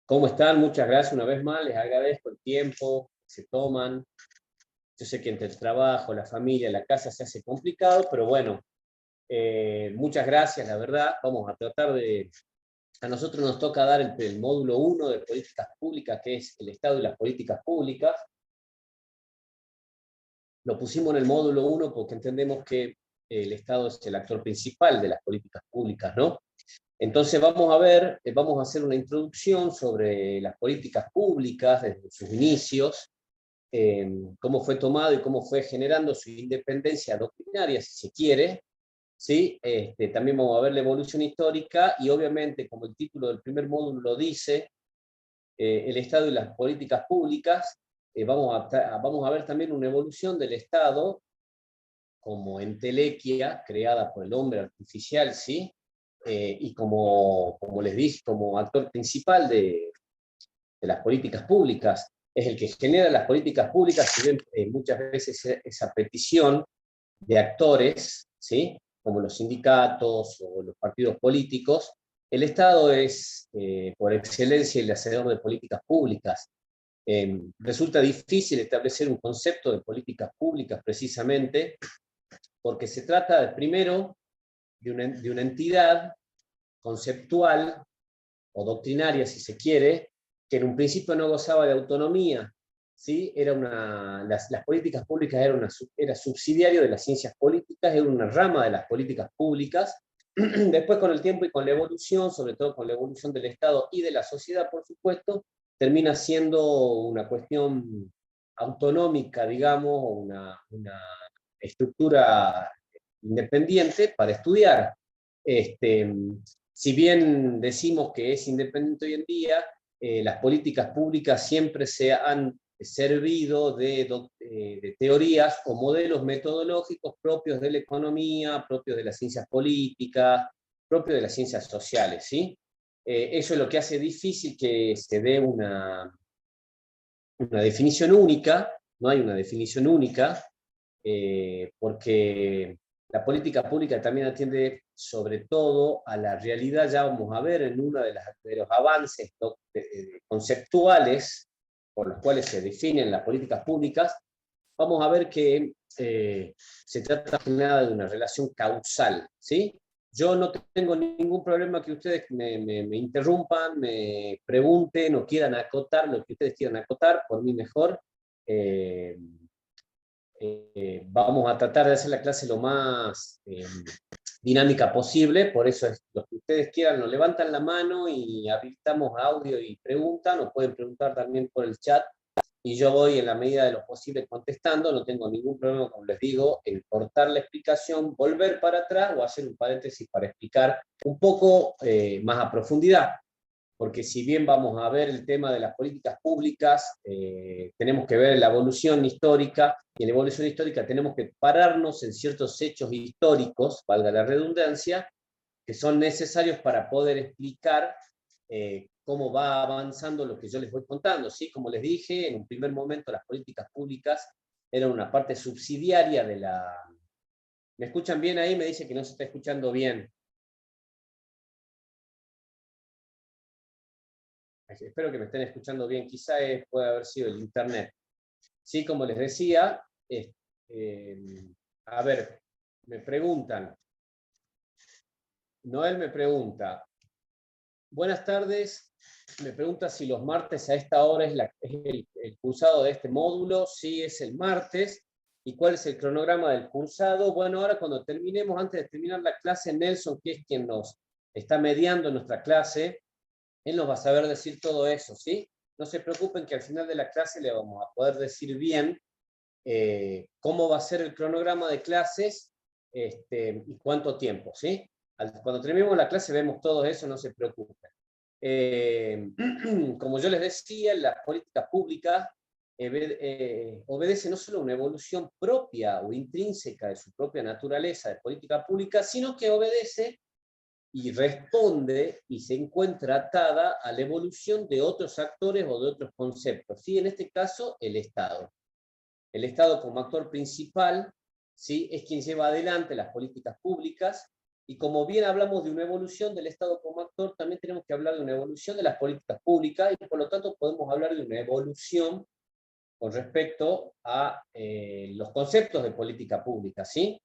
¿Cómo están? Muchas gracias una vez más, les agradezco el tiempo que se toman. Yo sé que entre el trabajo, la familia, la casa se hace complicado, pero bueno, muchas gracias, la verdad. Vamos a tratar de... A nosotros nos toca dar el módulo 1 de políticas públicas, que es el Estado y las políticas públicas. Lo pusimos en el módulo 1 porque entendemos que el Estado es el actor principal de las políticas públicas, ¿no? Entonces vamos a hacer una introducción sobre las políticas públicas desde sus inicios, cómo fue tomado y cómo fue generando su independencia doctrinaria, si se quiere, ¿sí? También vamos a ver la evolución histórica y obviamente, como el título del primer módulo lo dice, el Estado y las políticas públicas, vamos a ver también una evolución del Estado como entelequia creada por el hombre artificial, ¿sí? Y como les dije, como actor principal de las políticas públicas, es el que genera las políticas públicas, si bien muchas veces esa petición de actores, ¿sí? Como los sindicatos o los partidos políticos, el Estado es por excelencia el hacedor de políticas públicas. Resulta difícil establecer un concepto de políticas públicas precisamente porque se trata primero de una entidad conceptual o doctrinaria, si se quiere, que en un principio no gozaba de autonomía, ¿sí? Las políticas públicas era subsidiario de las ciencias políticas, era una rama de las políticas públicas. Después, con el tiempo y con la evolución, sobre todo con la evolución del Estado y de la sociedad, por supuesto, termina siendo una cuestión autonómica, digamos, una estructura independiente para estudiar. Si bien decimos que es independiente hoy en día, las políticas públicas siempre se han servido de teorías o modelos metodológicos propios de la economía, propios de las ciencias políticas, propios de las ciencias sociales, ¿sí? Eso es lo que hace difícil que se dé una definición única, no hay una definición única, porque la política pública también atiende sobre todo a la realidad. Ya vamos a ver en uno de los avances conceptuales por los cuales se definen las políticas públicas, vamos a ver que se trata nada de una relación causal, ¿sí? Yo no tengo ningún problema que ustedes me interrumpan, me pregunten o quieran acotar lo que ustedes quieran acotar, por mí mejor. Vamos a tratar de hacer la clase lo más dinámica posible, por eso los que ustedes quieran nos levantan la mano y habilitamos audio y preguntan, o pueden preguntar también por el chat, y yo voy en la medida de lo posible contestando. No tengo ningún problema, como les digo, en cortar la explicación, volver para atrás o hacer un paréntesis para explicar un poco más a profundidad. Porque si bien vamos a ver el tema de las políticas públicas, tenemos que ver la evolución histórica, y en la evolución histórica tenemos que pararnos en ciertos hechos históricos, valga la redundancia, que son necesarios para poder explicar cómo va avanzando lo que yo les voy contando, ¿sí? Como les dije, en un primer momento las políticas públicas eran una parte subsidiaria de la... ¿Me escuchan bien ahí? Me dice que no se está escuchando bien. Espero que me estén escuchando bien, quizá puede haber sido el internet. Sí, como les decía, a ver, me preguntan, Noel me pregunta, buenas tardes, me pregunta si los martes a esta hora es el cursado de este módulo. Sí, es el martes. ¿Y cuál es el cronograma del cursado? Bueno, ahora cuando terminemos, antes de terminar la clase, Nelson, que es quien nos está mediando nuestra clase, él nos va a saber decir todo eso, ¿sí? No se preocupen que al final de la clase le vamos a poder decir bien cómo va a ser el cronograma de clases y cuánto tiempo, ¿sí? Cuando terminemos la clase vemos todo eso, no se preocupen. Como yo les decía, las políticas públicas obedecen no solo una evolución propia o intrínseca de su propia naturaleza de política pública, sino que obedece y responde y se encuentra atada a la evolución de otros actores o de otros conceptos. ¿Sí? En este caso, el Estado. El Estado como actor principal, ¿sí? Es quien lleva adelante las políticas públicas Y como bien hablamos de una evolución del Estado como actor, también tenemos que hablar de una evolución de las políticas públicas, y por lo tanto podemos hablar de una evolución con respecto a los conceptos de política pública, ¿sí?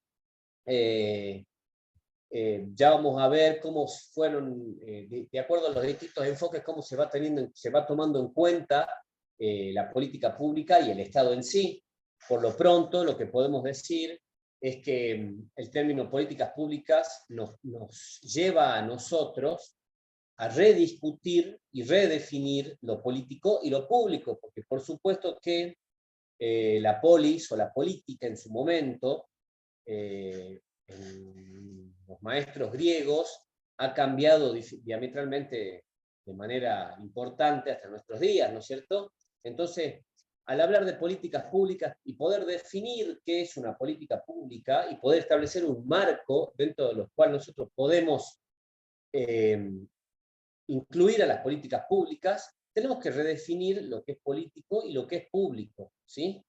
Ya vamos a ver cómo fueron, de acuerdo a los distintos enfoques, cómo se va tomando en cuenta la política pública y el Estado en sí. Por lo pronto, lo que podemos decir es que el término políticas públicas nos lleva a nosotros a rediscutir y redefinir lo político y lo público, porque por supuesto que la polis o la política en su momento, en los maestros griegos, ha cambiado diametralmente de manera importante hasta nuestros días, ¿no es cierto? Entonces, al hablar de políticas públicas y poder definir qué es una política pública y poder establecer un marco dentro de los cuales nosotros podemos incluir a las políticas públicas, tenemos que redefinir lo que es político y lo que es público, ¿sí?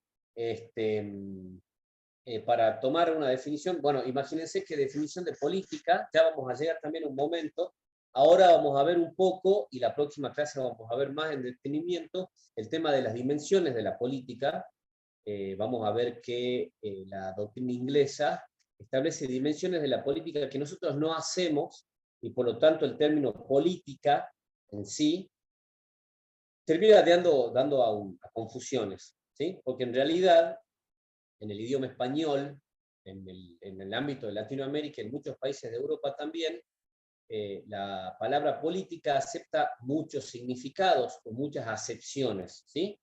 Para tomar una definición, bueno, imagínense que definición de política, ya vamos a llegar también a un momento, ahora vamos a ver un poco, y la próxima clase vamos a ver más en detenimiento, el tema de las dimensiones de la política. Vamos a ver que la doctrina inglesa establece dimensiones de la política que nosotros no hacemos, y por lo tanto el término política en sí termina dando a confusiones, ¿sí? Porque en realidad, en el idioma español, en el ámbito de Latinoamérica, en muchos países de Europa también, la palabra política acepta muchos significados o muchas acepciones, ¿sí?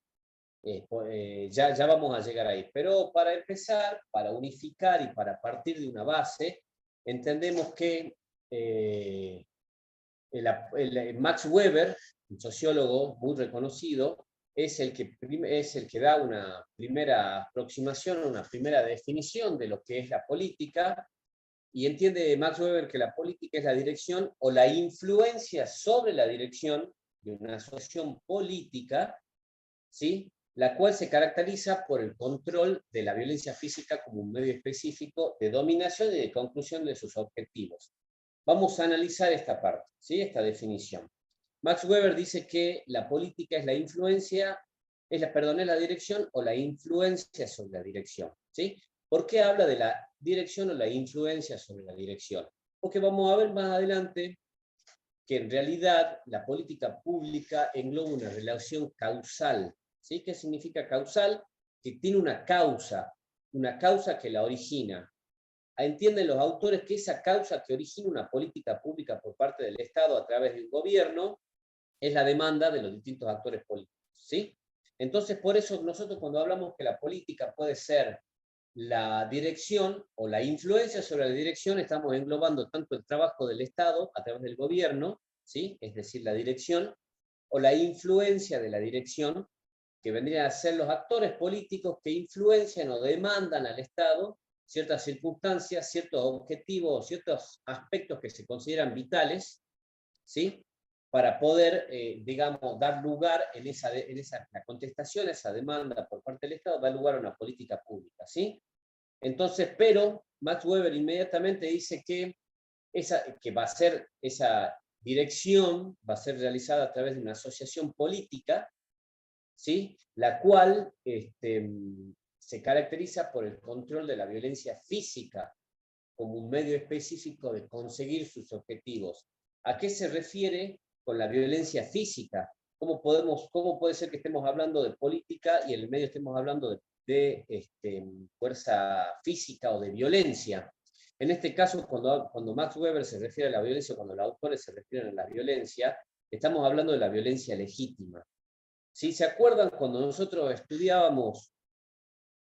Ya vamos a llegar ahí. Pero para empezar, para unificar y para partir de una base, entendemos que Max Weber, un sociólogo muy reconocido, es el que da una primera aproximación, una primera definición de lo que es la política, y entiende Max Weber que la política es la dirección o la influencia sobre la dirección de una asociación política, ¿sí? La cual se caracteriza por el control de la violencia física como un medio específico de dominación y de conclusión de sus objetivos. Vamos a analizar esta parte, ¿sí? Esta definición. Max Weber dice que la política es la influencia, es la dirección o la influencia sobre la dirección, ¿sí? ¿Por qué habla de la dirección o la influencia sobre la dirección? Porque vamos a ver más adelante que en realidad la política pública engloba una relación causal, ¿sí? ¿Qué significa causal? Que tiene una causa que la origina. Entienden los autores que esa causa que origina una política pública por parte del Estado a través de un gobierno es la demanda de los distintos actores políticos, ¿sí? Entonces, por eso nosotros cuando hablamos que la política puede ser la dirección o la influencia sobre la dirección, estamos englobando tanto el trabajo del Estado a través del gobierno, ¿sí? Es decir, la dirección, o la influencia de la dirección, que vendrían a ser los actores políticos que influencian o demandan al Estado ciertas circunstancias, ciertos objetivos, ciertos aspectos que se consideran vitales, ¿sí? Para poder, digamos, dar lugar la contestación a esa demanda por parte del Estado, da lugar a una política pública, ¿sí? Entonces, pero Max Weber inmediatamente dice que esa dirección va a ser realizada a través de una asociación política, ¿sí? La cual se caracteriza por el control de la violencia física como un medio específico de conseguir sus objetivos. ¿A qué se refiere con la violencia física? ¿Cómo puede ser que estemos hablando de política y en el medio estemos hablando de fuerza física o de violencia? En este caso, cuando Max Weber se refiere a la violencia, cuando los autores se refieren a la violencia, estamos hablando de la violencia legítima. Si se acuerdan, cuando nosotros estudiábamos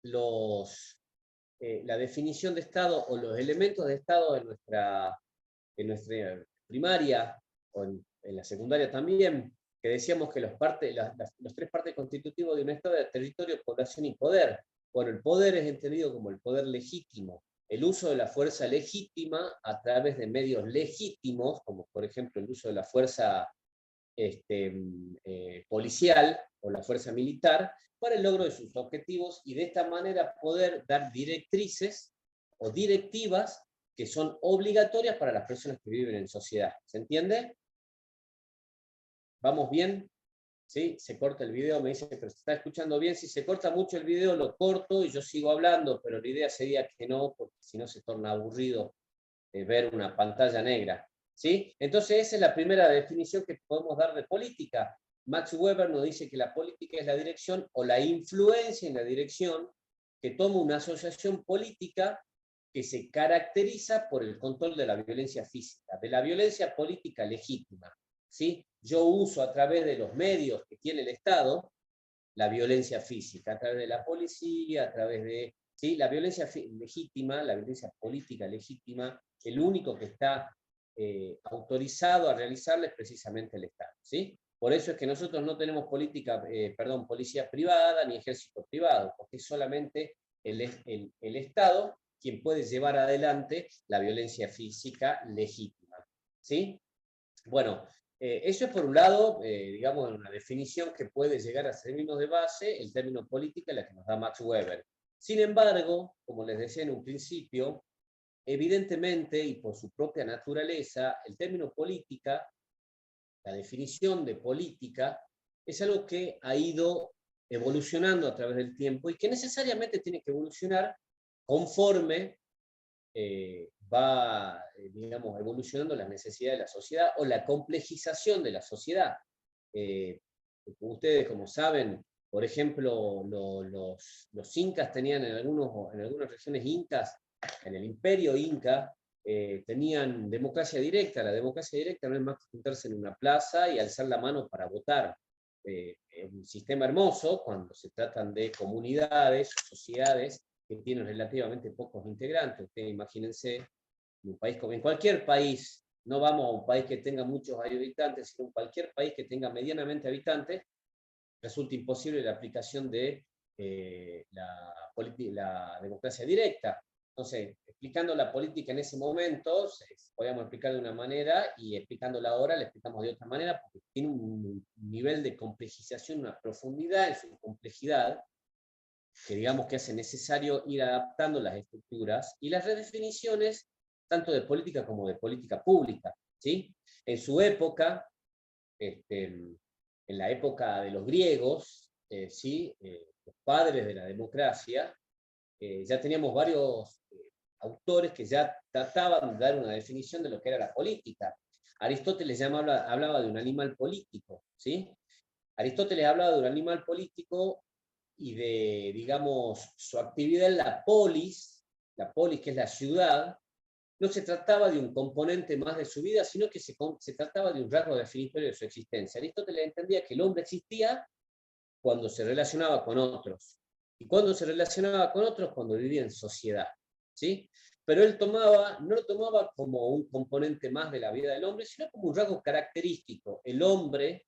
la definición de Estado o los elementos de Estado en nuestra primaria o en la secundaria también, que decíamos que los tres partes constitutivas de un Estado eran territorio, población y poder. Bueno, el poder es entendido como el poder legítimo, el uso de la fuerza legítima a través de medios legítimos, como por ejemplo el uso de la fuerza policial o la fuerza militar, para el logro de sus objetivos, y de esta manera poder dar directrices o directivas que son obligatorias para las personas que viven en sociedad. ¿Se entiende? ¿Vamos bien? ¿Sí? Se corta el video, me dice, pero se está escuchando bien. Si se corta mucho el video, lo corto y yo sigo hablando, pero la idea sería que no, porque si no se torna aburrido ver una pantalla negra. ¿Sí? Entonces esa es la primera definición que podemos dar de política. Max Weber nos dice que la política es la dirección o la influencia en la dirección que toma una asociación política que se caracteriza por el control de la violencia física, de la violencia política legítima. ¿Sí? Yo uso a través de los medios que tiene el Estado la violencia física, a través de la policía, a través de... ¿sí? La violencia legítima, la violencia política legítima, el único que está autorizado a realizarla es precisamente el Estado. ¿Sí? Por eso es que nosotros no tenemos policía privada ni ejército privado, porque es solamente el Estado quien puede llevar adelante la violencia física legítima. ¿Sí? Bueno, eso es por un lado, digamos, una definición que puede llegar a términos de base, el término política, la que nos da Max Weber. Sin embargo, como les decía en un principio, evidentemente y por su propia naturaleza, el término política, la definición de política, es algo que ha ido evolucionando a través del tiempo y que necesariamente tiene que evolucionar conforme va, digamos, evolucionando las necesidades de la sociedad o la complejización de la sociedad. Ustedes, como saben, por ejemplo, los incas tenían en algunas regiones incas, en el imperio inca, tenían democracia directa. La democracia directa no es más que juntarse en una plaza y alzar la mano para votar. Un sistema hermoso cuando se tratan de comunidades o sociedades que tienen relativamente pocos integrantes. Ustedes imagínense, en cualquier país, no vamos a un país que tenga muchos habitantes, sino en cualquier país que tenga medianamente habitantes, resulta imposible la aplicación de la democracia directa. Entonces, explicando la política en ese momento, podíamos explicar de una manera, y explicándola ahora, la explicamos de otra manera, porque tiene un nivel de complejización, una profundidad en su complejidad, que digamos que hace necesario ir adaptando las estructuras y las redefiniciones, tanto de política como de política pública. ¿Sí? En su época, en la época de los griegos, ¿sí? Los padres de la democracia, ya teníamos varios autores que ya trataban de dar una definición de lo que era la política. Aristóteles hablaba de un animal político. ¿Sí? Aristóteles hablaba de un animal político y de, digamos, su actividad en la polis que es la ciudad, no se trataba de un componente más de su vida, sino que se trataba de un rasgo definitorio de su existencia. Aristóteles entendía que el hombre existía cuando se relacionaba con otros. Y cuando se relacionaba con otros, cuando vivía en sociedad. ¿Sí? Pero él no lo tomaba como un componente más de la vida del hombre, sino como un rasgo característico. El hombre,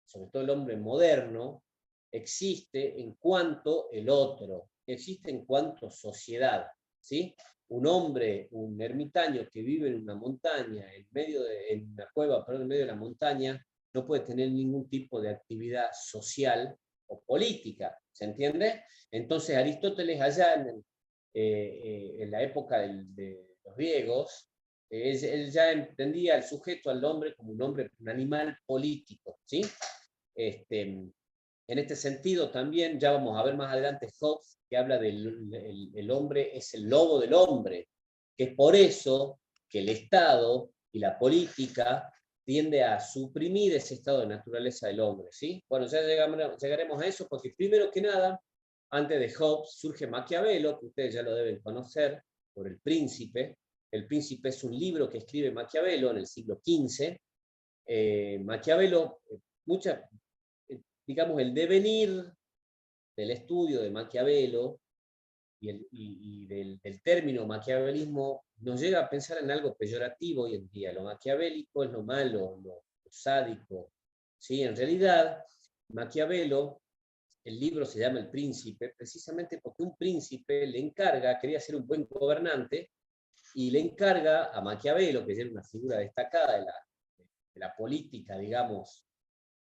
sobre todo el hombre moderno, existe en cuanto el otro, existe en cuanto sociedad. ¿Sí? Un hombre, un ermitaño que vive en una montaña, en una cueva, pero en medio de la montaña, no puede tener ningún tipo de actividad social o política, ¿se entiende? Entonces Aristóteles allá en la época de los griegos, él ya entendía al sujeto, al hombre, como un animal político, ¿sí? En este sentido también, ya vamos a ver más adelante Hobbes, que habla del el hombre es el lobo del hombre, que es por eso que el Estado y la política tiende a suprimir ese estado de naturaleza del hombre. ¿Sí? Bueno, ya llegaremos a eso, porque primero que nada, antes de Hobbes surge Maquiavelo, que ustedes ya lo deben conocer, por El Príncipe. El Príncipe es un libro que escribe Maquiavelo en el siglo XV. Maquiavelo, digamos, el devenir del estudio de Maquiavelo y del término maquiavelismo nos llega a pensar en algo peyorativo hoy en día. Lo maquiavélico es lo malo, lo sádico. ¿Sí? En realidad, Maquiavelo, el libro se llama El Príncipe, precisamente porque un príncipe quería ser un buen gobernante, y le encarga a Maquiavelo, que era una figura destacada de la política, digamos,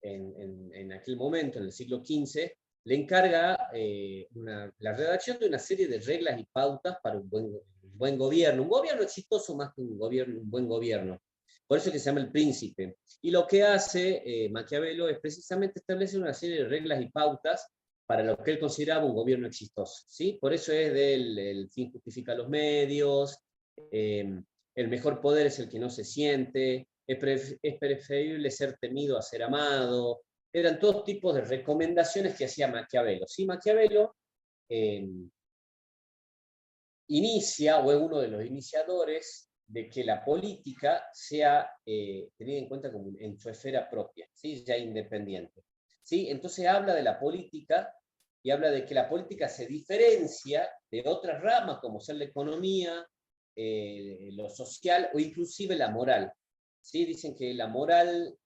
en aquel momento, en el siglo XV, le encarga la redacción de una serie de reglas y pautas para un buen buen gobierno, un gobierno exitoso más que un buen gobierno. Por eso es que se llama El Príncipe. Y lo que hace Maquiavelo es precisamente establecer una serie de reglas y pautas para lo que él consideraba un gobierno exitoso, ¿sí? Por eso es el fin justifica los medios, el mejor poder es el que no se siente, es preferible ser temido a ser amado. Eran todos tipos de recomendaciones que hacía Maquiavelo. ¿Sí? Maquiavelo inicia, o es uno de los iniciadores, de que la política sea tenida en cuenta como en su esfera propia, ¿sí? Ya independiente. ¿Sí? Entonces habla de la política y habla de que la política se diferencia de otras ramas, como ser la economía, lo social o inclusive la moral. ¿Sí? Dicen que la moral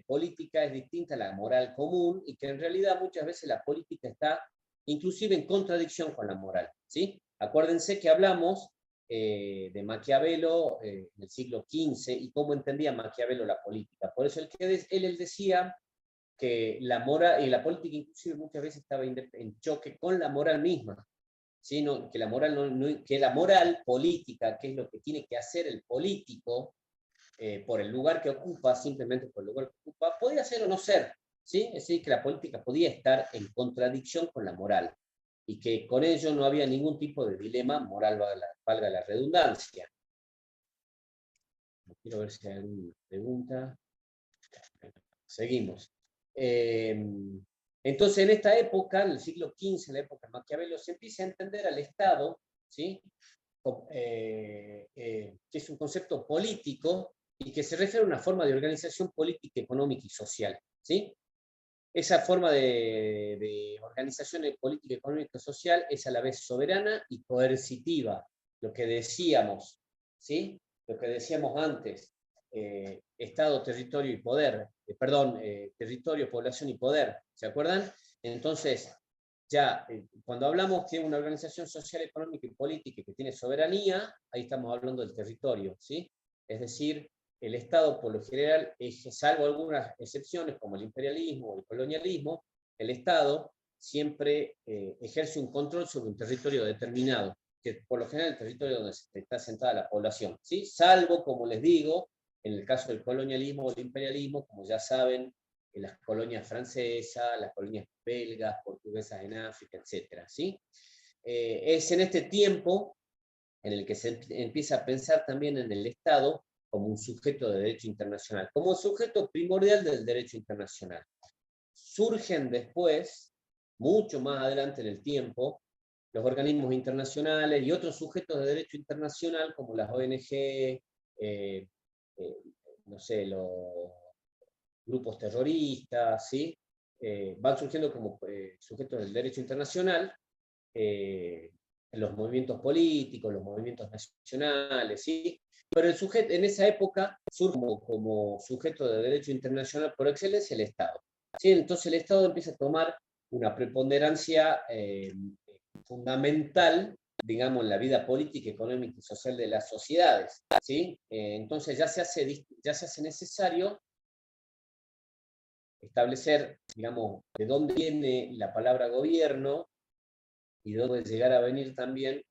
política es distinta a la moral común y que en realidad muchas veces la política está inclusive en contradicción con la moral. ¿Sí? Acuérdense que hablamos de Maquiavelo en el siglo XV y cómo entendía Maquiavelo la política. Por eso él decía que la moral y la política inclusive muchas veces estaba en choque con la moral misma. ¿Sí? No, que, la moral que la moral política, que es lo que tiene que hacer el político por el lugar que ocupa, simplemente por el lugar que ocupa, podía ser o no ser. ¿Sí? Es decir, que la política podía estar en contradicción con la moral y que con ello no había ningún tipo de dilema moral, valga la redundancia. Quiero ver si hay alguna pregunta. Seguimos. Entonces, en esta época, en el siglo XV, en la época de Maquiavelo, se empieza a entender al Estado, ¿sí? Que es un concepto político y que se refiere a una forma de organización política, económica y social. ¿Sí? Esa forma de organización política, económica y social es a la vez soberana y coercitiva. Lo que decíamos, ¿sí? Lo que decíamos antes, Estado, territorio y poder, territorio, población y poder, ¿se acuerdan? Entonces, ya cuando hablamos que una organización social, económica y política que tiene soberanía, ahí estamos hablando del territorio, ¿sí? Es decir, el Estado, por lo general, salvo algunas excepciones como el imperialismo o el colonialismo, el Estado siempre ejerce un control sobre un territorio determinado, que por lo general es el territorio donde está sentada la población, ¿sí? Salvo, como les digo, en el caso del colonialismo o el imperialismo, como ya saben, en las colonias francesas, las colonias belgas, portuguesas en África, etc. ¿Sí? Es en este tiempo en el que se empieza a pensar también en el Estado como un sujeto de derecho internacional, como sujeto primordial del derecho internacional. Surgen después, mucho más adelante en el tiempo, los organismos internacionales y otros sujetos de derecho internacional, como las ONG, no sé, los grupos terroristas, ¿sí? Van surgiendo como sujetos del derecho internacional, los movimientos políticos, los movimientos nacionales, ¿sí? Pero el sujeto, en esa época surge como sujeto de derecho internacional por excelencia el Estado. ¿Sí? Entonces el Estado empieza a tomar una preponderancia fundamental, digamos, en la vida política, económica y social de las sociedades. ¿Sí? Entonces ya se hace necesario establecer, digamos, de dónde viene la palabra gobierno y de dónde puede llegar a venir también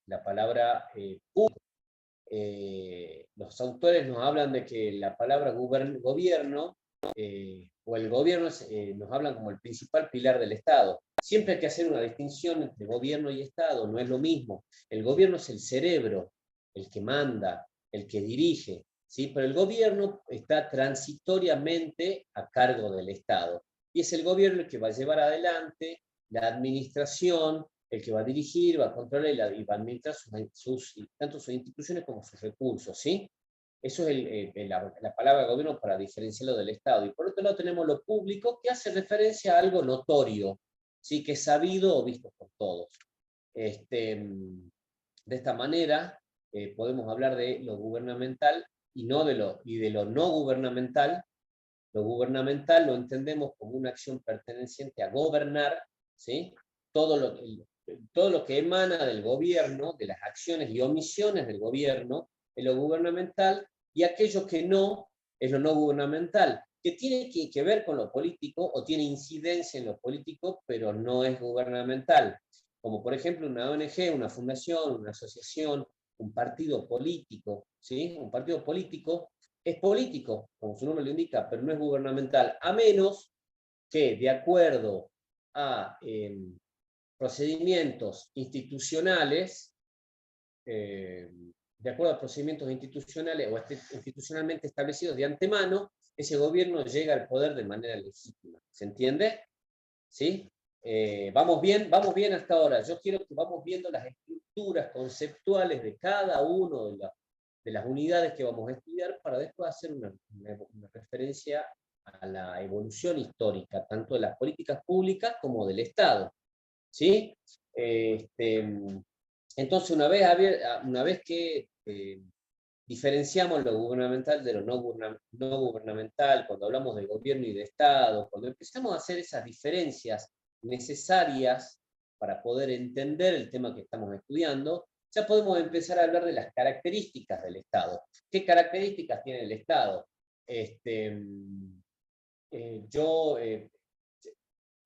la palabra público. Los autores nos hablan de que la palabra gobierno o el gobierno nos hablan como el principal pilar del Estado. Siempre hay que hacer una distinción entre gobierno y Estado, no es lo mismo. El gobierno es el cerebro, el que manda, el que dirige, ¿sí? Pero el gobierno está transitoriamente a cargo del Estado. Y es el gobierno el que va a llevar adelante la administración, el que va a dirigir, va a controlar y va a administrar tanto sus instituciones como sus recursos, ¿sí? Eso es la palabra gobierno para diferenciarlo del Estado. Y por otro lado tenemos lo público, que hace referencia a algo notorio, ¿sí? Que es sabido o visto por todos. De esta manera podemos hablar de lo gubernamental y de lo no gubernamental. Lo gubernamental lo entendemos como una acción perteneciente a gobernar, ¿sí? Todo lo que emana del gobierno, de las acciones y omisiones del gobierno, es lo gubernamental, y aquello que no es lo no gubernamental, que tiene que ver con lo político o tiene incidencia en lo político, pero no es gubernamental. como por ejemplo una ONG, una fundación, una asociación, un partido político, ¿sí? Un partido político es político, como su nombre lo indica, pero no es gubernamental, a menos que, de acuerdo a procedimientos institucionales, de acuerdo a procedimientos institucionales o institucionalmente establecidos de antemano, ese gobierno llega al poder de manera legítima. ¿Se entiende? ¿Sí? ¿Vamos bien hasta ahora? Yo quiero que vamos viendo las estructuras conceptuales de cada una de las unidades que vamos a estudiar para después hacer una referencia a la evolución histórica, tanto de las políticas públicas como del Estado. ¿Sí? Entonces, una vez que diferenciamos lo gubernamental de lo no gubernamental, cuando hablamos de gobierno y de Estado, cuando empezamos a hacer esas diferencias necesarias para poder entender el tema que estamos estudiando, ya podemos empezar a hablar de las características del Estado. ¿Qué características tiene el Estado?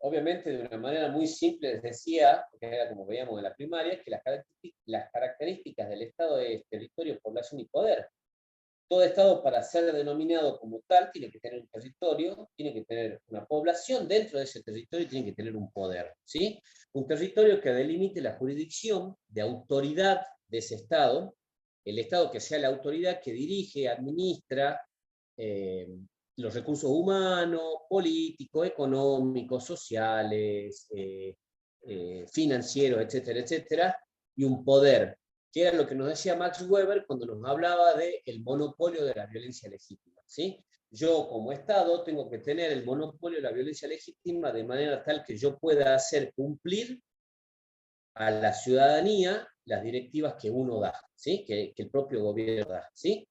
Obviamente de una manera muy simple les decía, porque era como veíamos en la primaria, que las características del Estado es territorio, población y poder. Todo Estado, para ser denominado como tal, tiene que tener un territorio, tiene que tener una población dentro de ese territorio y tiene que tener un poder, ¿sí? Un territorio que delimite la jurisdicción de autoridad de ese Estado, el Estado que sea la autoridad que dirige, administra, los recursos humanos, políticos, económicos, sociales, financieros, etcétera, etcétera, y un poder, que era lo que nos decía Max Weber cuando nos hablaba del monopolio de la violencia legítima, ¿sí? Yo como Estado tengo que tener el monopolio de la violencia legítima de manera tal que yo pueda hacer cumplir a la ciudadanía las directivas que uno da, ¿sí? Que el propio gobierno da, ¿sí?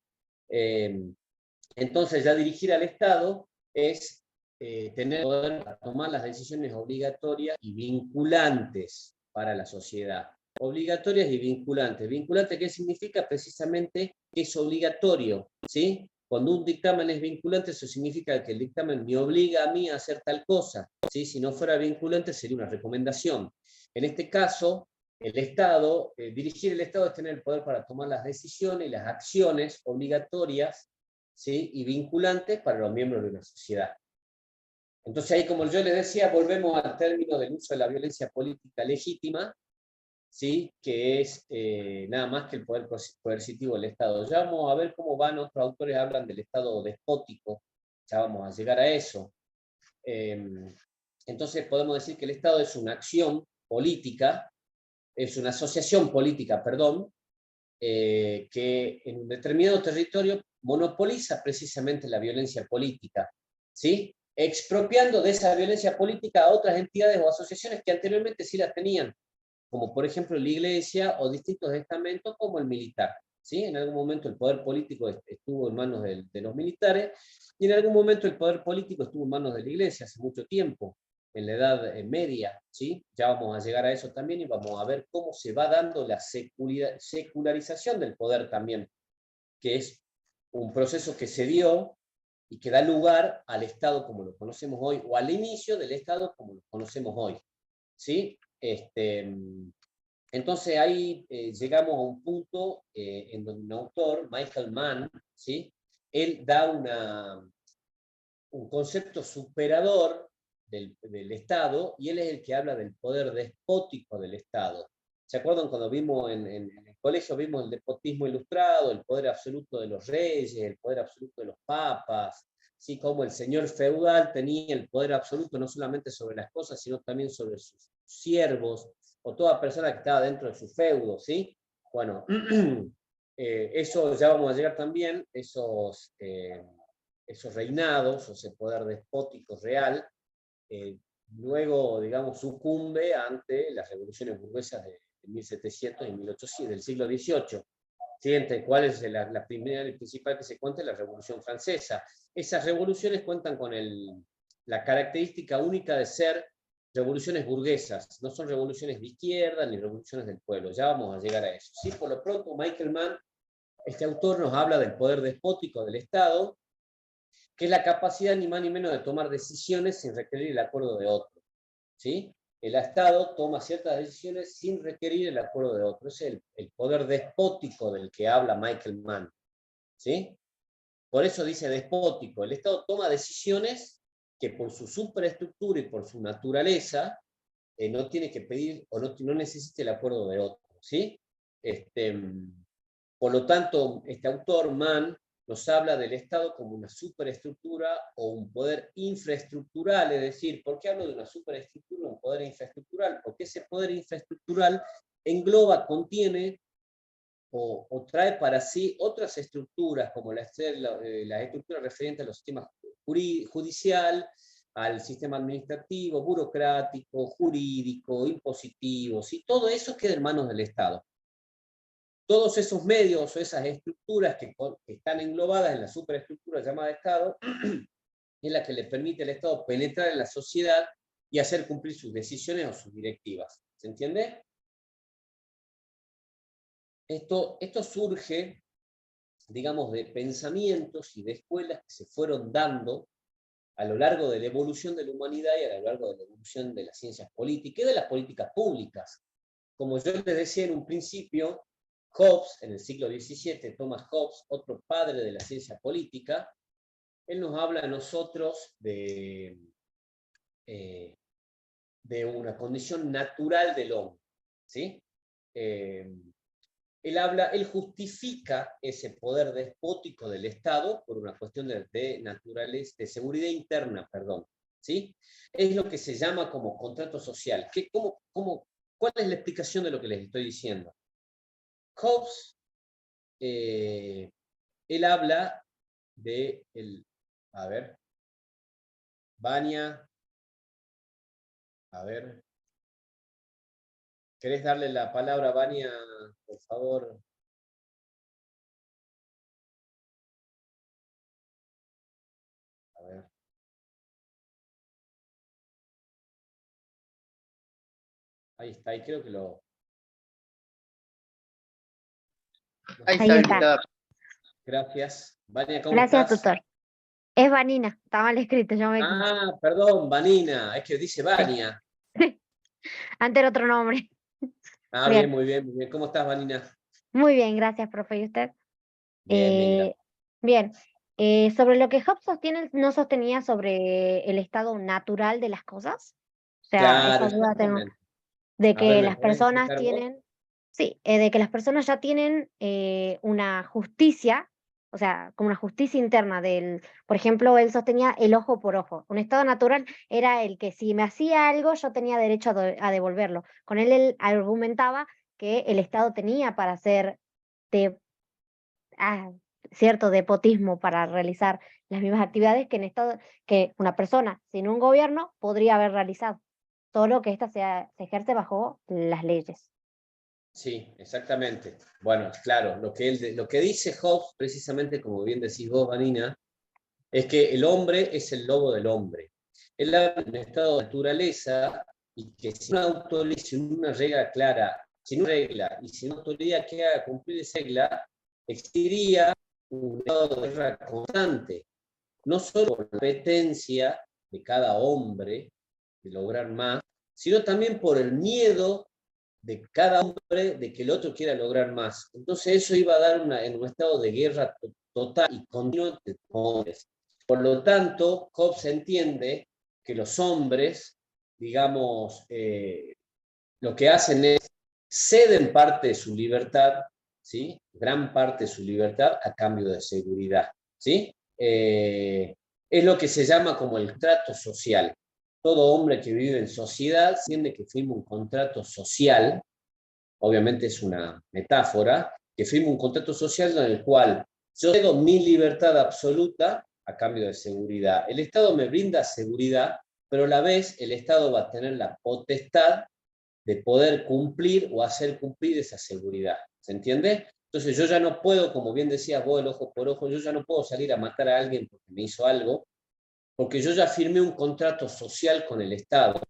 Entonces ya dirigir al Estado es tener poder para tomar las decisiones obligatorias y vinculantes para la sociedad. Obligatorias y vinculantes. ¿Vinculante qué significa? Precisamente que es obligatorio, ¿sí? Cuando un dictamen es vinculante, eso significa que el dictamen me obliga a mí a hacer tal cosa, ¿sí? Si no fuera vinculante sería una recomendación. En este caso, el Estado, dirigir el Estado es tener el poder para tomar las decisiones y las acciones obligatorias, ¿sí? Y vinculantes para los miembros de una sociedad. Entonces ahí, como yo les decía, volvemos al término del uso de la violencia política legítima, ¿sí? Que es nada más que el poder coercitivo del Estado. Ya vamos a ver cómo van, otros autores hablan del Estado despótico, ya vamos a llegar a eso. Entonces podemos decir que el Estado es una acción política, es una asociación política, perdón, que en un determinado territorio monopoliza precisamente la violencia política, ¿sí? Expropiando de esa violencia política a otras entidades o asociaciones que anteriormente sí la tenían, como por ejemplo la iglesia o distintos estamentos como el militar, ¿sí? En algún momento el poder político estuvo en manos de los militares y en algún momento el poder político estuvo en manos de la iglesia hace mucho tiempo, en la Edad Media, ¿sí? Ya vamos a llegar a eso también y vamos a ver cómo se va dando la secularización del poder también, que es un proceso que se dio y que da lugar al Estado como lo conocemos hoy, o al inicio del Estado como lo conocemos hoy, ¿sí? Entonces ahí llegamos a un punto en donde un autor, Michael Mann, ¿sí? Él da un concepto superador del Estado, y él es el que habla del poder despótico del Estado. ¿Se acuerdan cuando vimos en el colegio, vimos el despotismo ilustrado, el poder absoluto de los reyes, el poder absoluto de los papas, ¿sí? Como el señor feudal tenía el poder absoluto no solamente sobre las cosas, sino también sobre sus siervos, o toda persona que estaba dentro de su feudo, ¿sí? Bueno, eso ya vamos a llegar también, esos reinados, o ese poder despótico real, luego, digamos, sucumbe ante las revoluciones burguesas de 1700 y 1800, del siglo XVIII, ¿sí? Entre cuales la primera y principal que se cuenta es la Revolución Francesa. Esas revoluciones cuentan con la característica única de ser revoluciones burguesas, no son revoluciones de izquierda ni revoluciones del pueblo, ya vamos a llegar a eso. ¿Sí? Por lo pronto, Michael Mann, este autor, nos habla del poder despótico del Estado, que es la capacidad ni más ni menos de tomar decisiones sin requerir el acuerdo de otro, ¿sí? el Estado toma ciertas decisiones sin requerir el acuerdo de otros. Es el poder despótico del que habla Michael Mann, ¿sí? Por eso dice despótico. El Estado toma decisiones que por su superestructura y por su naturaleza no tiene que pedir o no necesita el acuerdo de otros, ¿sí? Por lo tanto, este autor, Mann, nos habla del Estado como una superestructura o un poder infraestructural, es decir, ¿por qué hablo de una superestructura o un poder infraestructural? Porque ese poder infraestructural engloba, contiene o trae para sí otras estructuras, como las estructuras referentes a los sistemas judicial, al sistema administrativo, burocrático, jurídico, impositivo, y todo eso queda en manos del Estado. Todos esos medios o esas estructuras que están englobadas en la superestructura llamada Estado, es la que le permite al Estado penetrar en la sociedad y hacer cumplir sus decisiones o sus directivas. ¿Se entiende? Esto surge, digamos, de pensamientos y de escuelas que se fueron dando a lo largo de la evolución de la humanidad y a lo largo de la evolución de las ciencias políticas y de las políticas públicas. Como yo les decía en un principio, Hobbes, en el siglo XVII, Thomas Hobbes, otro padre de la ciencia política, él nos habla a nosotros de una condición natural del hombre, ¿sí? Él justifica ese poder despótico del Estado por una cuestión de naturaleza, de seguridad interna, perdón, ¿sí? Es lo que se llama como contrato social. ¿Cuál es la explicación de lo que les estoy diciendo? Hobbes, él habla de a ver, Vania, a ver, ¿querés darle la palabra a Vania, por favor? A ver. Ahí está, ahí creo que lo... Ahí Ahí está está. habilitado. Gracias. Vania, ¿cómo Gracias, estás? tutor. Es Vanina, está mal escrito, yo me equivoqué. Ah, perdón, Vanina, es que dice Vania. Antes era otro nombre. Ah, bien, Bien, muy bien, muy bien. ¿Cómo estás, Vanina? muy bien, gracias, profe. ¿Y usted? Bien, bien, gracias. Bien, sobre lo que Hobbes sostiene, no sostenía sobre el estado natural de las cosas. O sea, Claro, esa duda tengo exactamente. de A ver, que ¿me las podés personas explicar vos? tienen, sí, de que las personas ya tienen una justicia, o sea, como una justicia interna del, por ejemplo, él sostenía el ojo por ojo. Un estado natural era el que si me hacía algo, yo tenía derecho a devolverlo. Con él argumentaba que el Estado tenía para hacer de, ah, cierto despotismo para realizar las mismas actividades que en estado, que una persona sin un gobierno podría haber realizado, solo que ésta se ejerce bajo las leyes. Sí, exactamente. Bueno, claro, lo que dice Hobbes, precisamente como bien decís vos, Vanina, es que el hombre es el lobo del hombre. Él habla de un estado de naturaleza y que sin una autoridad, sin una regla clara, sin una regla y sin una autoridad que haga cumplir esa regla, existiría un estado de guerra constante, no solo por la competencia de cada hombre de lograr más, sino también por el miedo de cada hombre de que el otro quiera lograr más. Entonces eso iba a dar en un estado de guerra total y continuo de hombres. Por lo tanto, Hobbes entiende que los hombres, digamos, lo que hacen es ceden parte de su libertad, ¿sí? Gran parte de su libertad a cambio de seguridad, ¿sí? Es lo que se llama como el trato social. Todo hombre que vive en sociedad siente que firma un contrato social, obviamente es una metáfora, que firma un contrato social en el cual yo cedo mi libertad absoluta a cambio de seguridad. El Estado me brinda seguridad, pero a la vez el Estado va a tener la potestad de poder cumplir o hacer cumplir esa seguridad. ¿Se entiende? Entonces yo ya no puedo, como bien decías vos, el ojo por ojo, yo ya no puedo salir a matar a alguien porque me hizo algo, porque yo ya firmé un contrato social con el Estado,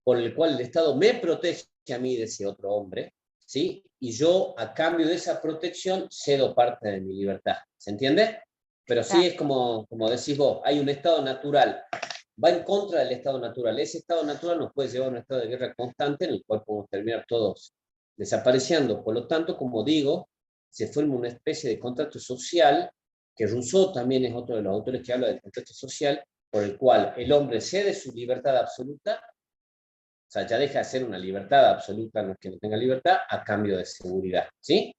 por el cual el Estado me protege a mí de ese otro hombre, ¿sí? Y yo, a cambio de esa protección, cedo parte de mi libertad. ¿Se entiende? Pero sí Claro. es como decís vos, hay un estado natural va en contra del estado natural. Ese estado natural nos puede llevar a un estado de guerra constante en el cual podemos terminar todos desapareciendo. Por lo tanto, como digo, se forma una especie de contrato social, que Rousseau también es otro de los autores que habla del contrato social, por el cual el hombre cede su libertad absoluta, o sea, ya deja de ser una libertad absoluta, no es que no tenga libertad, a cambio de seguridad, ¿sí?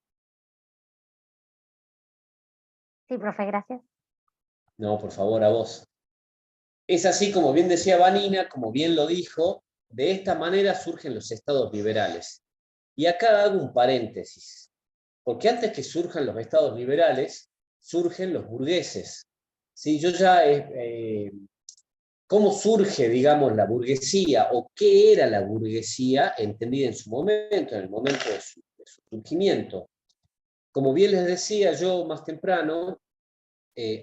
Sí, profe, gracias. No, por favor, a vos. Es así, como bien decía Vanina, como bien lo dijo, de esta manera surgen los estados liberales. Y acá hago un paréntesis, porque antes que surjan los estados liberales, surgen los burgueses. ¿Sí? ¿Cómo surge, digamos, la burguesía, o qué era la burguesía, entendida en su momento, en el momento de su surgimiento? Como bien les decía yo más temprano,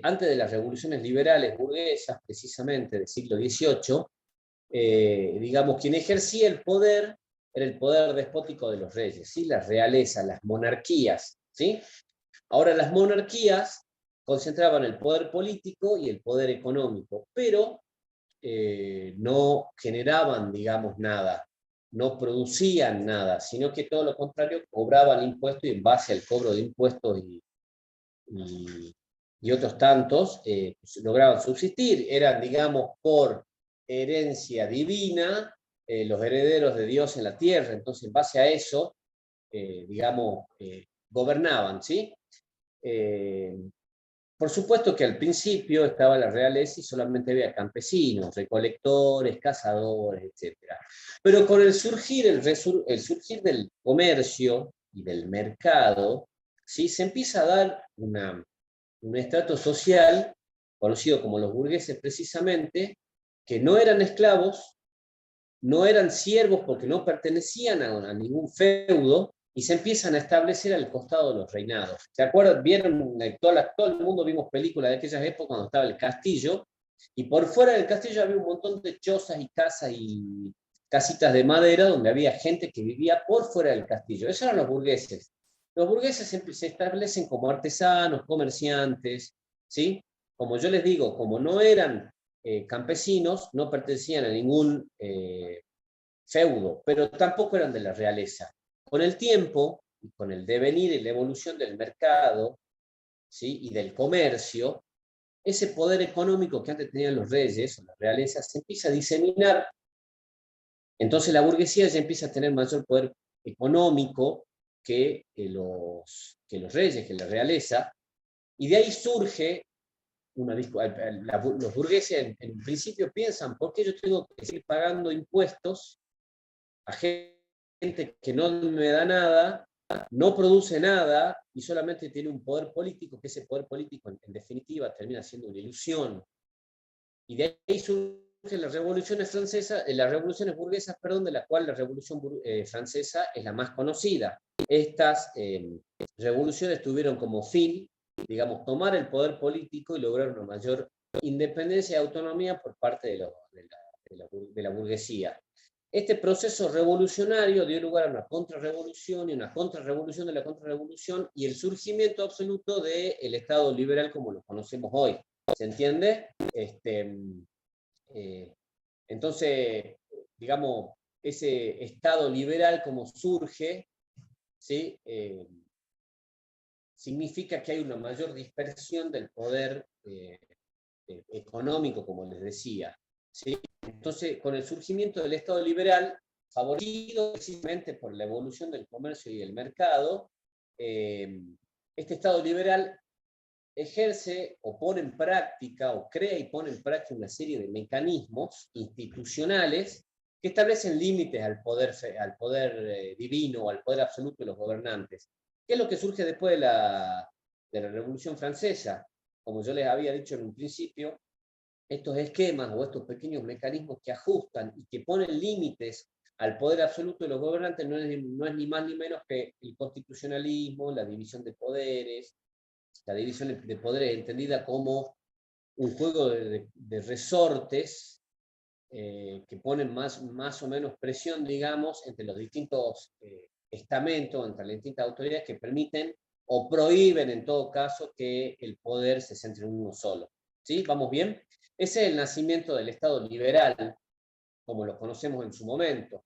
antes de las revoluciones liberales burguesas, precisamente del siglo XVIII, digamos, quien ejercía el poder era el poder despótico de los reyes, ¿sí? Las realezas, las monarquías, ¿sí? Ahora, las monarquías concentraban el poder político y el poder económico, pero no generaban, digamos, nada, no producían nada, sino que todo lo contrario, cobraban impuestos, y en base al cobro de impuestos y, y otros tantos, pues, lograban subsistir. Eran, digamos, por herencia divina, los herederos de Dios en la tierra. Entonces, en base a eso, digamos, gobernaban, ¿sí? Por supuesto que al principio estaba la realeza y solamente había campesinos, recolectores, cazadores, etc. Pero con el surgir del comercio y del mercado, ¿sí? Se empieza a dar un estrato social, conocido como los burgueses precisamente, que no eran esclavos, no eran siervos porque no pertenecían a ningún feudo, y se empiezan a establecer al costado de los reinados. ¿Se acuerdan? Vieron, todo el mundo vimos películas de aquellas épocas cuando estaba el castillo, y por fuera del castillo había un montón de chozas y casas y casitas de madera donde había gente que vivía por fuera del castillo. Esos eran los burgueses. Los burgueses se establecen como artesanos, comerciantes, ¿sí? Como yo les digo, como no eran campesinos, no pertenecían a ningún feudo, pero tampoco eran de la realeza. Con el tiempo, y con el devenir y la evolución del mercado, ¿sí? Y del comercio, ese poder económico que antes tenían los reyes o la realeza se empieza a diseminar. Entonces la burguesía ya empieza a tener mayor poder económico que los reyes, que la realeza, y de ahí surge los burgueses en principio piensan: ¿por qué yo tengo que seguir pagando impuestos a gente que no me da nada, no produce nada y solamente tiene un poder político, que ese poder político en definitiva termina siendo una ilusión? Y de ahí surgen las revoluciones francesas, las revoluciones burguesas, perdón, de la cual la revolución francesa es la más conocida. Estas revoluciones tuvieron como fin, digamos, tomar el poder político y lograr una mayor independencia y autonomía por parte de la burguesía. Este proceso revolucionario dio lugar a una contrarrevolución y una contrarrevolución de la contrarrevolución, y el surgimiento absoluto del Estado liberal como lo conocemos hoy. ¿Se entiende? Entonces, digamos, ese Estado liberal como surge, ¿sí? Significa que hay una mayor dispersión del poder económico, como les decía, ¿sí? Entonces, con el surgimiento del Estado liberal, favorecido precisamente por la evolución del comercio y del mercado, este Estado liberal ejerce o pone en práctica, o crea y pone en práctica una serie de mecanismos institucionales que establecen límites al poder divino o al poder absoluto de los gobernantes. ¿Qué es lo que surge después de la Revolución Francesa? Como yo les había dicho en un principio, estos esquemas o estos pequeños mecanismos que ajustan y que ponen límites al poder absoluto de los gobernantes no es ni más ni menos que el constitucionalismo, la división de poderes. La división de poderes entendida como un juego de resortes que ponen más o menos presión, digamos, entre los distintos estamentos, entre las distintas autoridades, que permiten o prohíben en todo caso que el poder se centre en uno solo. ¿Sí? ¿Vamos bien? Ese es el nacimiento del Estado liberal, como lo conocemos en su momento.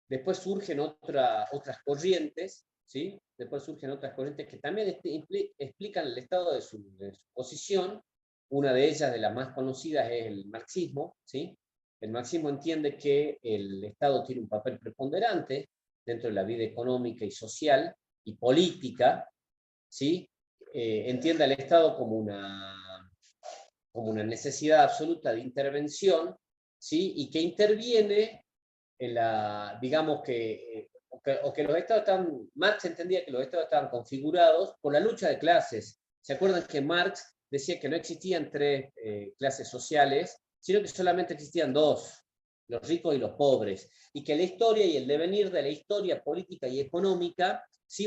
Después surgen otras corrientes, ¿sí? Después surgen otras corrientes que también explican el estado de su posición. Una de ellas, de las más conocidas, es el marxismo, ¿sí? El marxismo entiende que el Estado tiene un papel preponderante dentro de la vida económica y social y política, ¿sí? Entiende al Estado como una necesidad absoluta de intervención, ¿sí? Y que interviene en la, digamos o que los estados estaban, Marx entendía que los estados estaban configurados por la lucha de clases. ¿Se acuerdan que Marx decía que no existían tres clases sociales, sino que solamente existían dos, los ricos y los pobres, y que la historia y el devenir de la historia política y económica se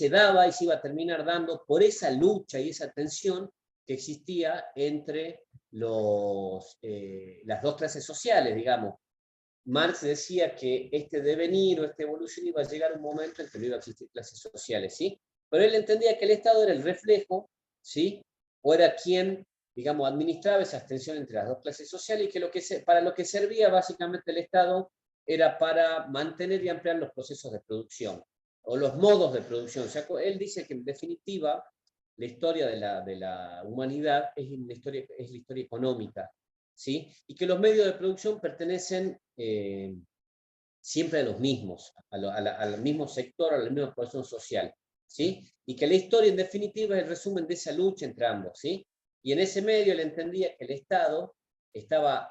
daba y se iba a terminar dando por esa lucha y esa tensión que existía entre las dos clases sociales, digamos. Marx decía que este devenir o esta evolución iba a llegar a un momento en que no iba a existir clases sociales, ¿sí? Pero él entendía que el Estado era el reflejo, ¿sí? O era quien, digamos, administraba esa tensión entre las dos clases sociales, y que, para lo que servía básicamente el Estado era para mantener y ampliar los procesos de producción, o los modos de producción. O sea, él dice que en definitiva la historia de la humanidad es la historia económica, ¿sí? Y que los medios de producción pertenecen siempre a los mismos, al mismo sector, a la misma posición social, ¿sí? Y que la historia en definitiva es el resumen de esa lucha entre ambos, ¿sí? Y en ese medio él entendía que el Estado estaba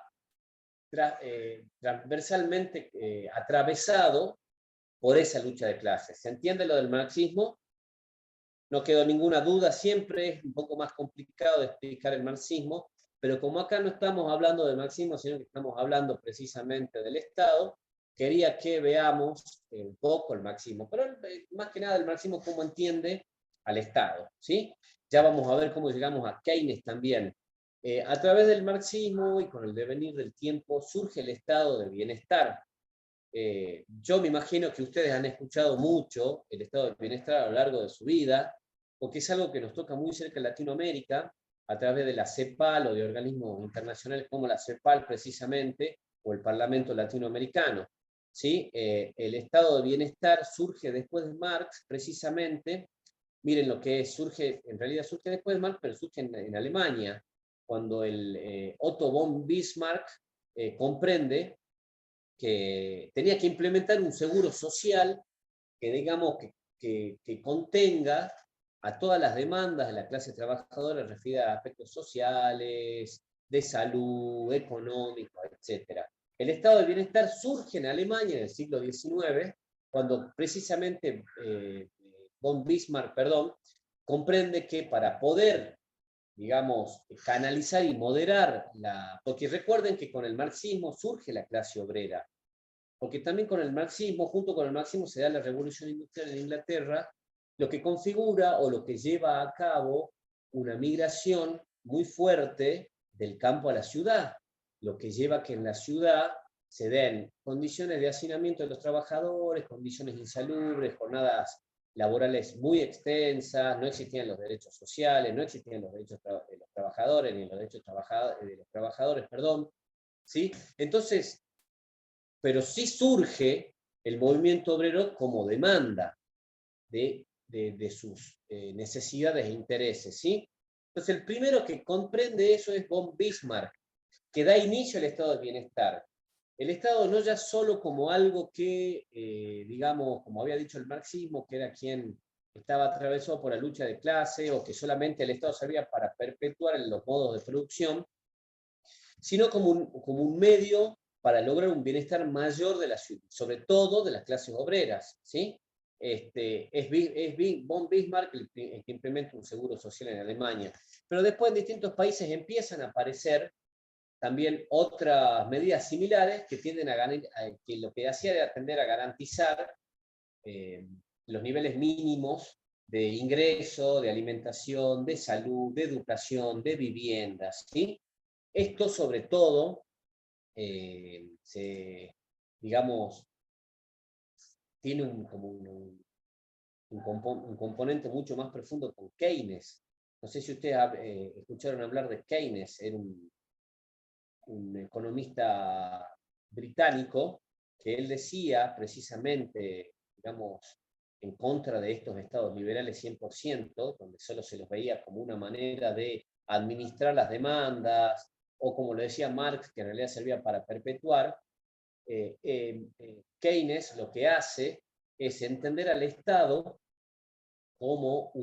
transversalmente atravesado por esa lucha de clases. ¿Se entiende lo del marxismo? No quedó ninguna duda, siempre es un poco más complicado de explicar el marxismo, pero como acá no estamos hablando del marxismo, sino que estamos hablando precisamente del Estado, quería que veamos un poco el marxismo, pero más que nada el marxismo cómo entiende al Estado, ¿sí? Ya vamos a ver cómo llegamos a Keynes también. A través del marxismo y con el devenir del tiempo surge el estado de bienestar. Yo me imagino que ustedes han escuchado mucho el estado del bienestar a lo largo de su vida, porque es algo que nos toca muy cerca en Latinoamérica, a través de la CEPAL o de organismos internacionales como la CEPAL precisamente, o el Parlamento Latinoamericano. ¿Sí? El estado de bienestar surge después de Marx, precisamente. Miren lo que es, en realidad surge después de Marx, pero surge en Alemania, cuando el Otto von Bismarck comprende que tenía que implementar un seguro social que, digamos, que contenga a todas las demandas de la clase trabajadora referidas a aspectos sociales, de salud, económico, etc. El estado de bienestar surge en Alemania en el siglo XIX, cuando precisamente von Bismarck, comprende que para poder, digamos, canalizar y moderar porque recuerden que con el marxismo surge la clase obrera, porque también con el marxismo, junto con el marxismo, se da la revolución industrial en Inglaterra, lo que configura o lo que lleva a cabo una migración muy fuerte del campo a la ciudad, lo que lleva a que en la ciudad se den condiciones de hacinamiento de los trabajadores, condiciones insalubres, jornadas laborales muy extensas, no existían los derechos sociales, no existían los derechos de los trabajadores, ni los derechos de los trabajadores, ¿sí? Entonces, pero sí surge el movimiento obrero como demanda de sus necesidades e intereses, ¿sí? Entonces, el primero que comprende eso es von Bismarck, que da inicio al estado de bienestar. El Estado no ya solo como algo que, digamos, como había dicho el marxismo, que era quien estaba atravesado por la lucha de clase, o que solamente el Estado servía para perpetuar los modos de producción, sino como un medio para lograr un bienestar mayor de la ciudad, sobre todo de las clases obreras, ¿sí? Es von Bismarck el que implementa un seguro social en Alemania. Pero después en distintos países empiezan a aparecer también otras medidas similares que tienden que lo que hacía era tender a garantizar los niveles mínimos de ingreso, de alimentación, de salud, de educación, de viviendas, ¿sí? Esto sobre todo digamos, tiene un componente mucho más profundo con Keynes. no sé si ustedes escucharon hablar de Keynes, era un economista británico, que él decía precisamente, digamos, en contra de estos estados liberales 100%, donde solo se los veía como una manera de administrar las demandas, o como lo decía Marx, que en realidad servía para perpetuar. Keynes lo que hace es entender al Estado como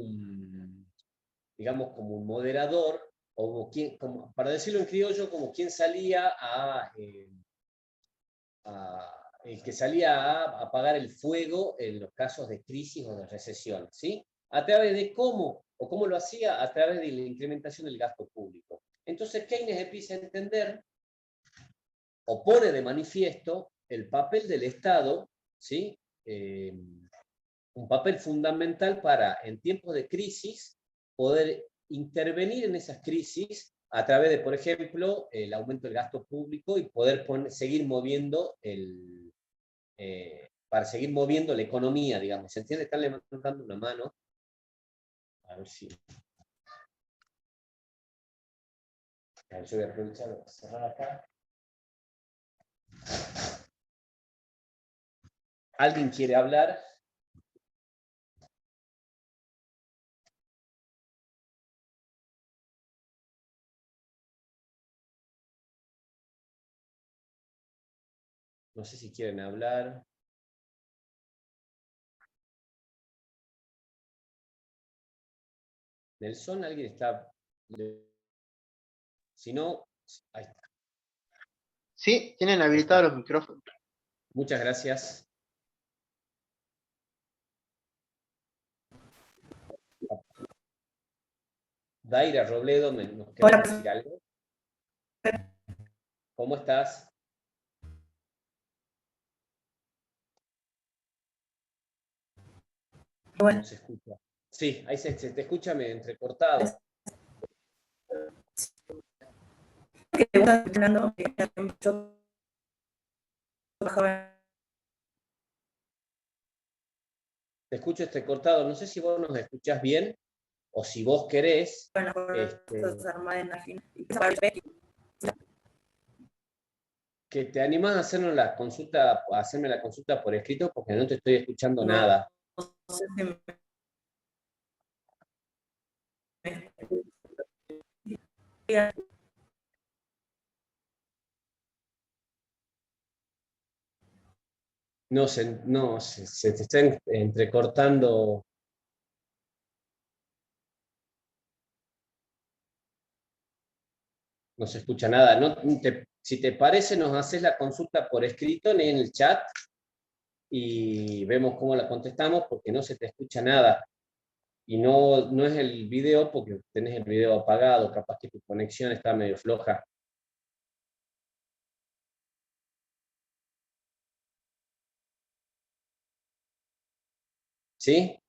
digamos, como un moderador, o como, para decirlo en criollo, como quien salía el que salía a apagar el fuego en los casos de crisis o de recesión, ¿sí? ¿A través de cómo? ¿O cómo lo hacía? A través de la incrementación del gasto público. Entonces Keynes empieza a entender, o pone de manifiesto, el papel del Estado, ¿sí? Un papel fundamental para, en tiempos de crisis, poder intervenir en esas crisis a través de, por ejemplo, el aumento del gasto público y poder seguir moviendo para seguir moviendo la economía, digamos. ¿Se entiende? Están levantando una mano. A ver si... A ver, yo voy a aprovechar de cerrar acá. ¿Alguien quiere hablar? No sé si quieren hablar. Nelson, ¿alguien está? Si no, ahí está. Sí, tienen habilitados los micrófonos. Muchas gracias. Daira Robledo, ¿nos querés decir algo? ¿Cómo estás? Bueno, No se escucha. Sí, ahí se te escucha medio entrecortado. que te gusta hablando, yo trabajaba Te escucho entrecortado. No sé si vos nos escuchás bien o si vos querés. en las Fuerzas Armadas en Argentina. Que te animás a hacernos la consulta, a hacerme la consulta por escrito porque no te estoy escuchando No, nada. no sé si No, se te está entrecortando. No se escucha nada. No, si te parece, nos haces la consulta por escrito en el chat y vemos cómo la contestamos porque no se te escucha nada. Y no es el video porque tenés el video apagado, capaz que tu conexión está medio floja. ¿Sí?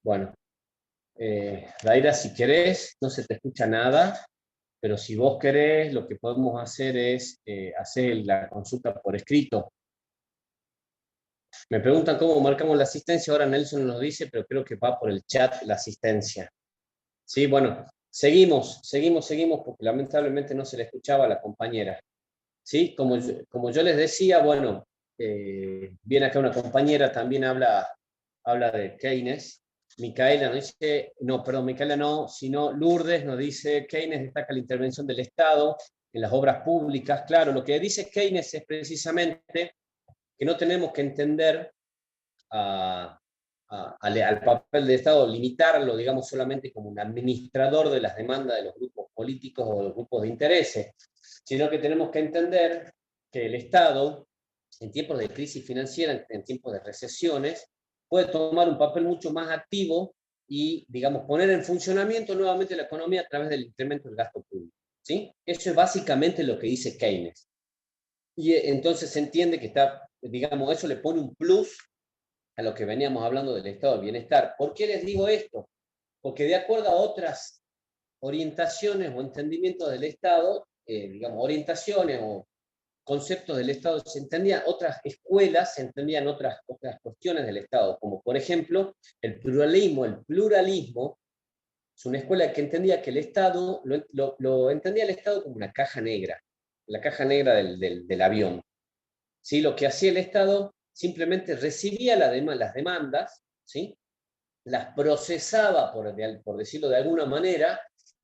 Bueno, Daira, si querés, no se te escucha nada, pero si vos querés, lo que podemos hacer es hacer la consulta por escrito. Me preguntan cómo marcamos la asistencia, ahora Nelson nos dice, pero creo que va por el chat la asistencia. Sí, bueno, seguimos, porque lamentablemente no se le escuchaba a la compañera. ¿Sí? Como yo les decía, bueno, viene acá una compañera, también habla de Keynes. Micaela nos dice, no, perdón, Micaela no, sino Lourdes nos dice, Keynes destaca la intervención del Estado en las obras públicas. Claro, lo que dice Keynes es precisamente que no tenemos que entender al papel del Estado, limitarlo, digamos, solamente como un administrador de las demandas de los grupos políticos o de los grupos de intereses, sino que tenemos que entender que el Estado, en tiempos de crisis financiera, en tiempos de recesiones, puede tomar un papel mucho más activo y, digamos, poner en funcionamiento nuevamente la economía a través del incremento del gasto público. ¿Sí? Eso es básicamente lo que dice Keynes. Y entonces se entiende que está, digamos, eso le pone un plus a lo que veníamos hablando del estado de bienestar. ¿Por qué les digo esto? Porque de acuerdo a otras orientaciones o entendimientos del Estado, digamos, orientaciones o conceptos del Estado se entendían, otras escuelas se entendían otras cuestiones del Estado, como por ejemplo el pluralismo. El pluralismo es una escuela que entendía que el Estado, lo entendía el Estado como una caja negra, la caja negra del avión. ¿Sí? Lo que hacía el Estado simplemente recibía las demandas, ¿sí? Las procesaba, por decirlo de alguna manera,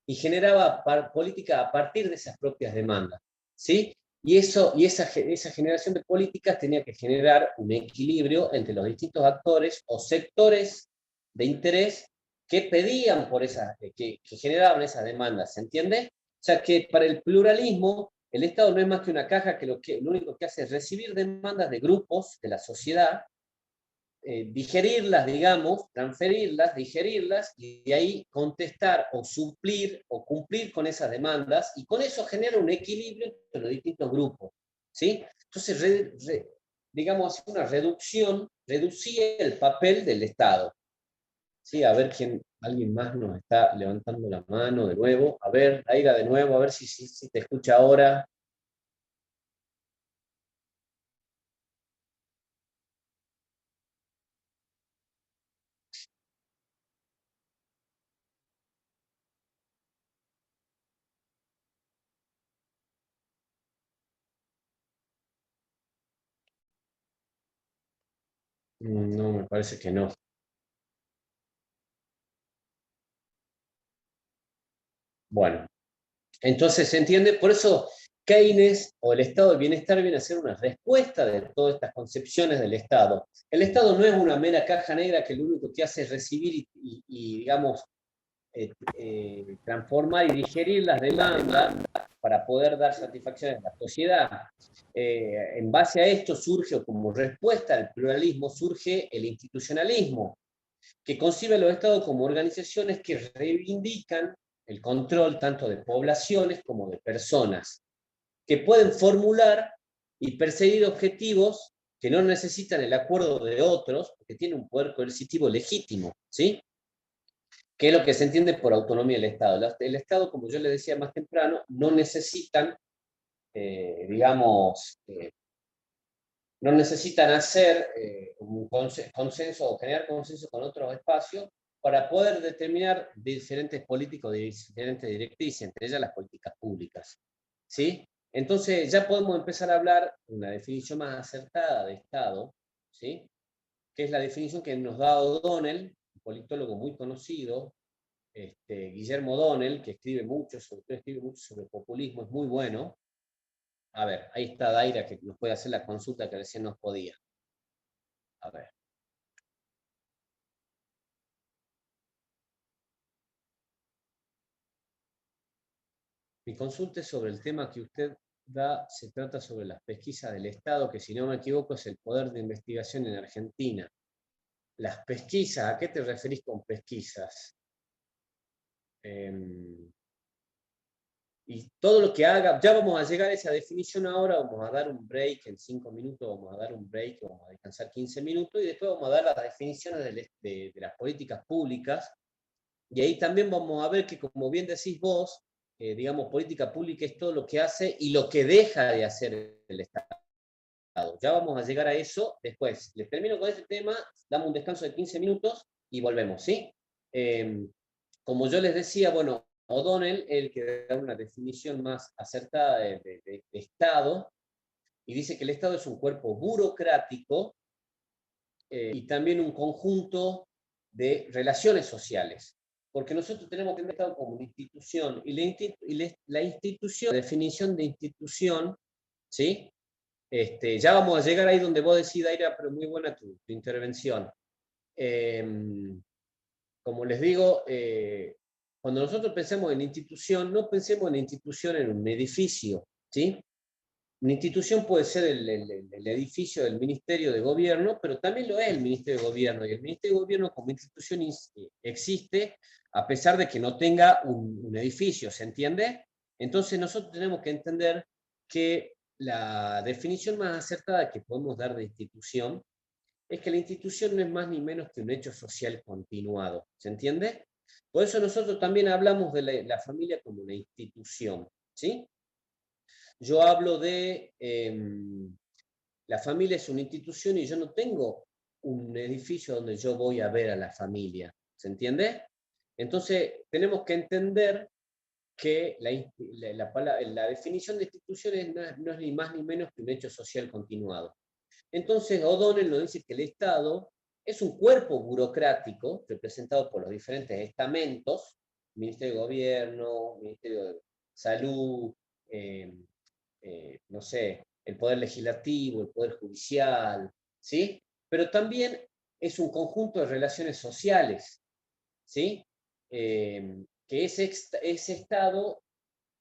y generaba política a partir de esas propias demandas, ¿sí? Y esa generación de políticas tenía que generar un equilibrio entre los distintos actores o sectores de interés que pedían por que generaban esas demandas, ¿se entiende? O sea que para el pluralismo, el Estado no es más que una caja que lo único que hace es recibir demandas de grupos de la sociedad, digerirlas, digamos, transferirlas, digerirlas, y de ahí contestar o suplir o cumplir con esas demandas, y con eso genera un equilibrio entre los distintos grupos, ¿sí? Entonces, digamos, una reducía el papel del Estado. ¿Sí? A ver alguien más nos está levantando la mano de nuevo. A ver, Aira, de nuevo, a ver si te escucha ahora. No, me parece que no. Bueno, entonces se entiende, por eso Keynes o el estado del bienestar viene a ser una respuesta de todas estas concepciones del Estado. El Estado no es una mera caja negra que lo único que hace es recibir y digamos, transformar y digerir las demandas para poder dar satisfacción a la sociedad. En base a esto surge, o como respuesta al pluralismo, surge el institucionalismo, que concibe a los Estados como organizaciones que reivindican el control tanto de poblaciones como de personas, que pueden formular y perseguir objetivos que no necesitan el acuerdo de otros, porque tienen un poder coercitivo legítimo, ¿sí? Que es lo que se entiende por autonomía del Estado. El Estado, como yo les decía más temprano, no necesitan, digamos, no necesitan hacer un consenso o generar consenso con otros espacios para poder determinar diferentes políticos de diferentes directrices, entre ellas las políticas públicas, ¿sí? Entonces ya podemos empezar a hablar de una definición más acertada de Estado, ¿sí? Que es la definición que nos da O'Donnell, un politólogo muy conocido, Guillermo O'Donnell, que escribe mucho sobre populismo, es muy bueno. A ver, ahí está Daira, que nos puede hacer la consulta que recién nos podía. A ver. Mi consulta es sobre el tema que usted da, se trata sobre las pesquisas del Estado, que si no me equivoco es el poder de investigación en Argentina. Las pesquisas, ¿a qué te referís con pesquisas? Y todo lo que haga, ya vamos a llegar a esa definición ahora, vamos a dar un break en 5 minutos, vamos a dar un break, vamos a descansar 15 minutos, y después vamos a dar las definiciones de las políticas públicas, y ahí también vamos a ver que, como bien decís vos, digamos, política pública es todo lo que hace y lo que deja de hacer el Estado. Ya vamos a llegar a eso después. Les termino con este tema, damos un descanso de 15 minutos y volvemos, ¿sí? Como yo les decía, bueno, O'Donnell, el que da una definición más acertada de Estado, y dice que el Estado es un cuerpo burocrático y también un conjunto de relaciones sociales. Porque nosotros tenemos que ver el Estado como una institución, y la institución, la definición de institución, ¿sí? Ya vamos a llegar ahí donde vos decís, Daira, pero muy buena tu intervención. Como les digo, cuando nosotros pensemos en institución, no pensemos en institución en un edificio, ¿sí? Una institución puede ser el edificio del Ministerio de Gobierno, pero también lo es el Ministerio de Gobierno, y el Ministerio de Gobierno como institución existe a pesar de que no tenga un edificio, ¿se entiende? Entonces nosotros tenemos que entender que la definición más acertada que podemos dar de institución es que la institución no es más ni menos que un hecho social continuado, ¿se entiende? Por eso nosotros también hablamos de la familia como una institución, ¿sí? yo hablo de la familia es una institución y yo no tengo un edificio donde yo voy a ver a la familia. ¿Se entiende? Entonces, tenemos que entender que la definición de instituciones no es ni más ni menos que un hecho social continuado. Entonces, O'Donnell nos dice que el Estado es un cuerpo burocrático representado por los diferentes estamentos, Ministerio de Gobierno, Ministerio de Salud, no sé, el Poder Legislativo, el Poder Judicial, ¿sí? Pero también es un conjunto de relaciones sociales, ¿sí? Que ese Estado,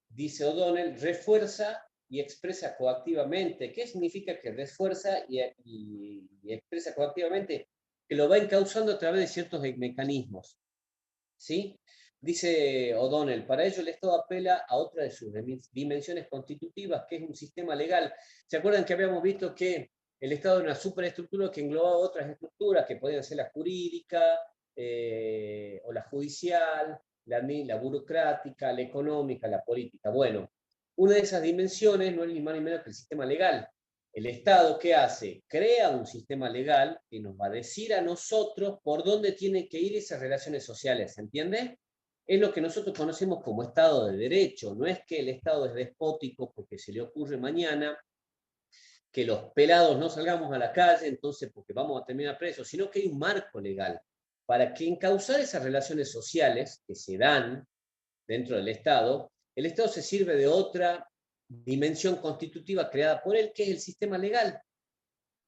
dice O'Donnell, refuerza y expresa coactivamente. ¿Qué significa que refuerza y expresa coactivamente? Que lo va encauzando a través de ciertos mecanismos, ¿sí? Dice O'Donnell, para ello el Estado apela a otra de sus dimensiones constitutivas, que es un sistema legal. ¿Se acuerdan que habíamos visto que el Estado era una superestructura que englobaba otras estructuras, que podían ser la jurídica, o la judicial, la burocrática, la económica, la política? Bueno, una de esas dimensiones no es ni más ni menos que el sistema legal. El Estado, ¿qué hace? Crea un sistema legal que nos va a decir a nosotros por dónde tienen que ir esas relaciones sociales, ¿se entiende? Es lo que nosotros conocemos como Estado de Derecho. No es que el Estado es despótico porque se le ocurre mañana que los pelados no salgamos a la calle, entonces porque vamos a terminar presos, sino que hay un marco legal para que encauzar esas relaciones sociales que se dan dentro del Estado, el Estado se sirve de otra dimensión constitutiva creada por él, que es el sistema legal.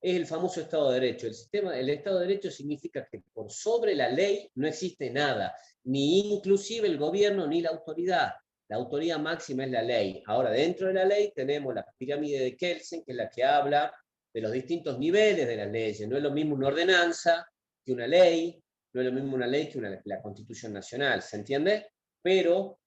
Es el famoso Estado de Derecho. El Estado de Derecho significa que por sobre la ley no existe nada, ni inclusive el gobierno ni la autoridad. La autoridad máxima es la ley. Ahora, dentro de la ley tenemos la pirámide de Kelsen, que es la que habla de los distintos niveles de las leyes. No es lo mismo una ordenanza que una ley, no es lo mismo una ley que la Constitución Nacional, ¿se entiende? Pero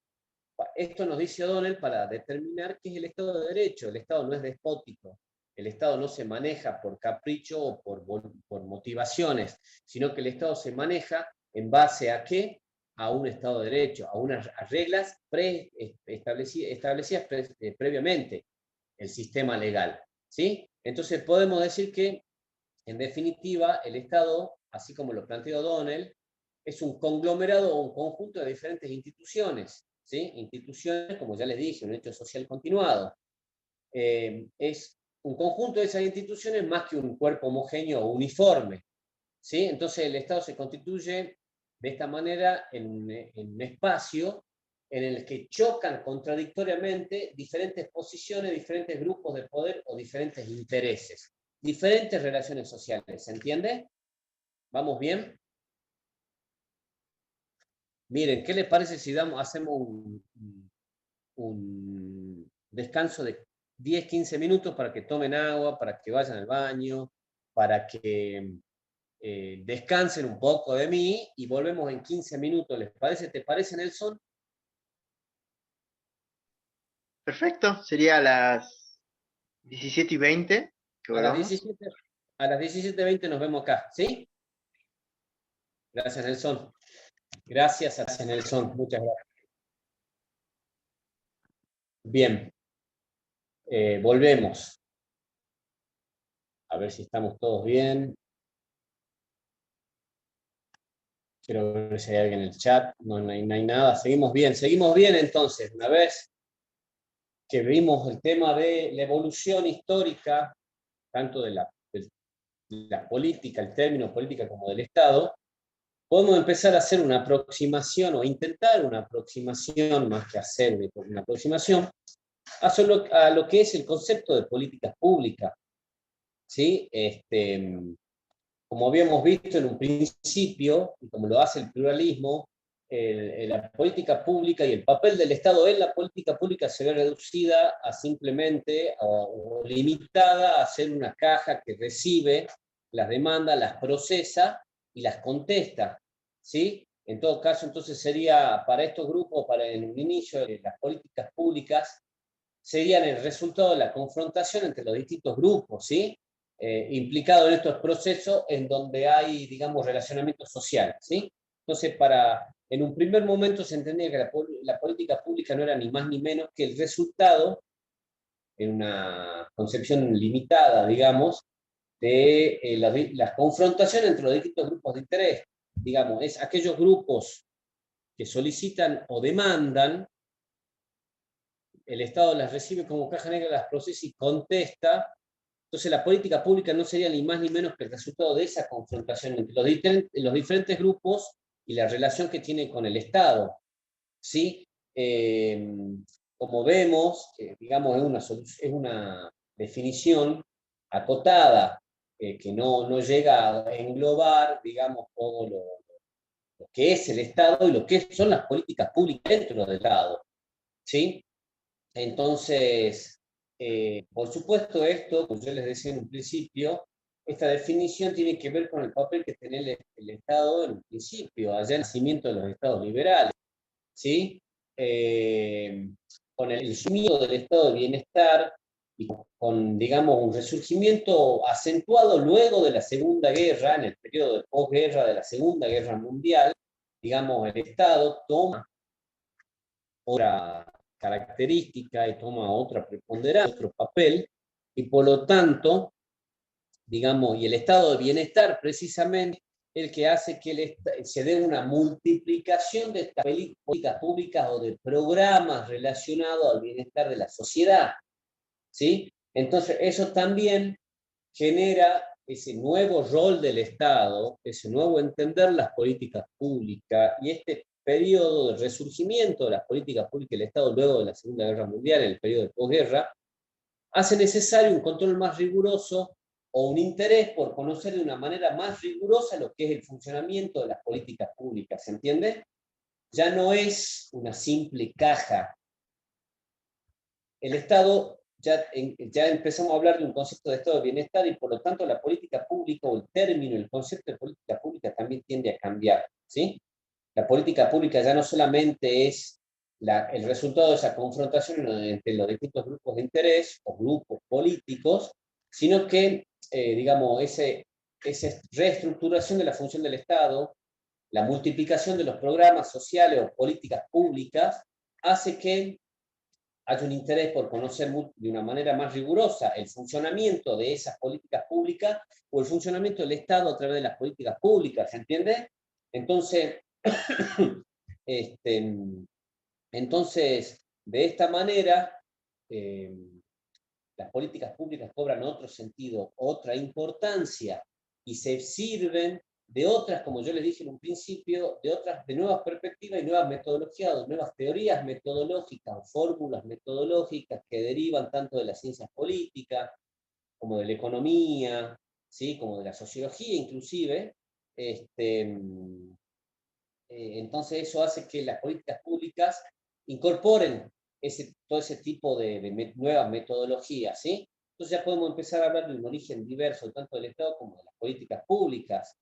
esto nos dice O'Donnell para determinar qué es el Estado de Derecho. El Estado no es despótico. El Estado no se maneja por capricho o por motivaciones, sino que el Estado se maneja en base a qué? A un Estado de Derecho, a unas reglas establecidas previamente, el sistema legal, ¿sí? Entonces podemos decir que, en definitiva, el Estado, así como lo planteó O'Donnell, es un conglomerado o un conjunto de diferentes instituciones, ¿sí? Instituciones, como ya les dije, un hecho social continuado. Es un conjunto de esas instituciones más que un cuerpo homogéneo o uniforme, ¿sí? Entonces el Estado se constituye de esta manera en un espacio en el que chocan contradictoriamente diferentes posiciones, diferentes grupos de poder o diferentes intereses, diferentes relaciones sociales, ¿se entiende? ¿Vamos bien? Miren, ¿qué les parece si hacemos un descanso de 10, 15 minutos para que tomen agua, para que vayan al baño, para que descansen un poco de mí y volvemos en 15 minutos? ¿Les parece? ¿Te parece, Nelson? Perfecto, sería a las 17:20 que A las volvamos. 17, a las 17:20 nos vemos acá, ¿sí? Gracias, Nelson. Gracias, Nelson. Muchas gracias. Bien. Volvemos. A ver si estamos todos bien. Quiero ver si hay alguien en el chat. No hay nada. Seguimos bien entonces. Una vez que vimos el tema de la evolución histórica, tanto de la política, el término política como del Estado, podemos empezar a hacer una aproximación o intentar una aproximación, más que hacer una aproximación, a lo que es el concepto de políticas públicas, ¿sí? Como habíamos visto en un principio, y como lo hace el pluralismo, la política pública y el papel del Estado en la política pública se ve reducida a simplemente o limitada a ser una caja que recibe las demandas, las procesa y las contesta, ¿sí? En todo caso, entonces sería para estos grupos, para el inicio de las políticas públicas, serían el resultado de la confrontación entre los distintos grupos, ¿sí? Implicados en estos procesos en donde hay, digamos, relacionamiento social, ¿sí? Entonces, en un primer momento se entendía que la política pública no era ni más ni menos que el resultado una concepción limitada, digamos, de las confrontaciones entre los distintos grupos de interés. Digamos, es aquellos grupos que solicitan o demandan, el Estado las recibe como caja negra, las procesa y contesta. Entonces la política pública no sería ni más ni menos que el resultado de esa confrontación entre los diferentes grupos y la relación que tiene con el Estado. ¿Sí? Como vemos, digamos, es una definición acotada, que no llega a englobar, digamos, todo lo que es el Estado y lo que son las políticas públicas dentro del Estado. ¿Sí? Entonces, por supuesto esto, como yo les decía en un principio, esta definición tiene que ver con el papel que tiene el Estado en un principio, allá el nacimiento de los Estados liberales, ¿sí? Con el surgimiento del estado de bienestar y con, digamos, un resurgimiento acentuado luego de la Segunda Guerra, en el periodo de posguerra de la Segunda Guerra Mundial, digamos, el Estado toma otra característica y toma otra preponderancia, otro papel, y por lo tanto, digamos, y el estado de bienestar precisamente el que hace que se dé una multiplicación de estas políticas públicas o de programas relacionados al bienestar de la sociedad, ¿sí? Entonces eso también genera ese nuevo rol del Estado, ese nuevo entender las políticas públicas y este periodo de resurgimiento de las políticas públicas del Estado luego de la Segunda Guerra Mundial, en el periodo de posguerra, hace necesario un control más riguroso o un interés por conocer de una manera más rigurosa lo que es el funcionamiento de las políticas públicas, ¿se entiende? Ya no es una simple caja. El Estado, ya empezamos a hablar de un concepto de estado de bienestar y por lo tanto la política pública o el término, el concepto de política pública también tiende a cambiar, ¿sí? La política pública ya no solamente es el resultado de esa confrontación entre los distintos grupos de interés o grupos políticos, sino que, digamos, esa reestructuración de la función del Estado, la multiplicación de los programas sociales o políticas públicas, hace que haya un interés por conocer de una manera más rigurosa el funcionamiento de esas políticas públicas o el funcionamiento del Estado a través de las políticas públicas, ¿se entiende? Entonces, de esta manera, las políticas públicas cobran otro sentido, otra importancia, y se sirven de otras, como yo les dije en un principio, de nuevas perspectivas y nuevas metodologías, de nuevas teorías metodológicas o fórmulas metodológicas que derivan tanto de las ciencias políticas, como de la economía, ¿sí? Como de la sociología inclusive. Entonces eso hace que las políticas públicas incorporen todo ese tipo de nuevas metodologías, ¿sí? Entonces ya podemos empezar a hablar de un origen diverso, tanto del Estado como de las políticas públicas.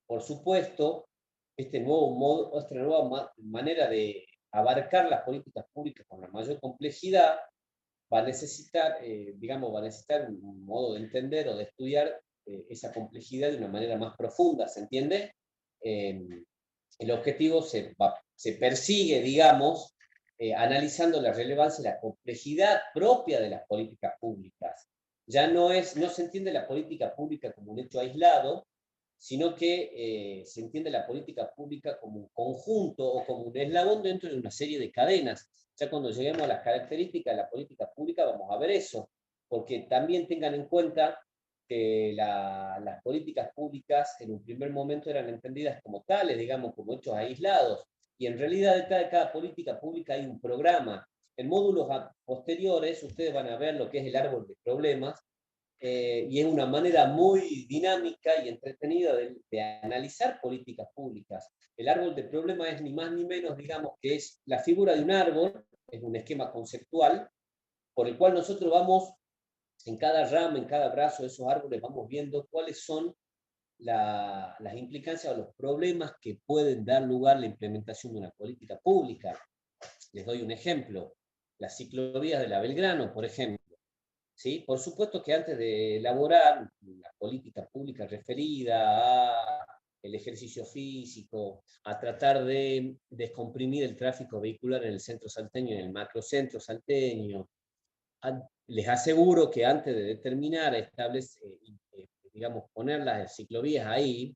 Por supuesto, esta nueva manera de abarcar las políticas públicas con la mayor complejidad va a necesitar, digamos, va a necesitar un modo de entender o de estudiar esa complejidad de una manera más profunda, ¿se entiende? El objetivo se persigue, digamos, analizando la relevancia y la complejidad propia de las políticas públicas. Ya no se entiende la política pública como un hecho aislado, sino que se entiende la política pública como un conjunto o como un eslabón dentro de una serie de cadenas. Ya cuando lleguemos a las características de la política pública vamos a ver eso, porque también tengan en cuenta que las políticas públicas en un primer momento eran entendidas como tales, digamos, como hechos aislados, y en realidad detrás de cada política pública hay un programa. En módulos posteriores ustedes van a ver lo que es el árbol de problemas, y es una manera muy dinámica y entretenida de analizar políticas públicas. El árbol de problemas es ni más ni menos, digamos, que es la figura de un árbol, es un esquema conceptual, por el cual nosotros vamos, en cada rama, en cada brazo de esos árboles, vamos viendo cuáles son las implicancias o los problemas que pueden dar lugar a la implementación de una política pública. Les doy un ejemplo. Las ciclovías de la Belgrano, por ejemplo. ¿Sí? Por supuesto que antes de elaborar una política pública referida a el ejercicio físico, a tratar de descomprimir el tráfico vehicular en el centro salteño, en el macrocentro salteño. Les aseguro que antes de determinar, digamos, poner las ciclovías ahí,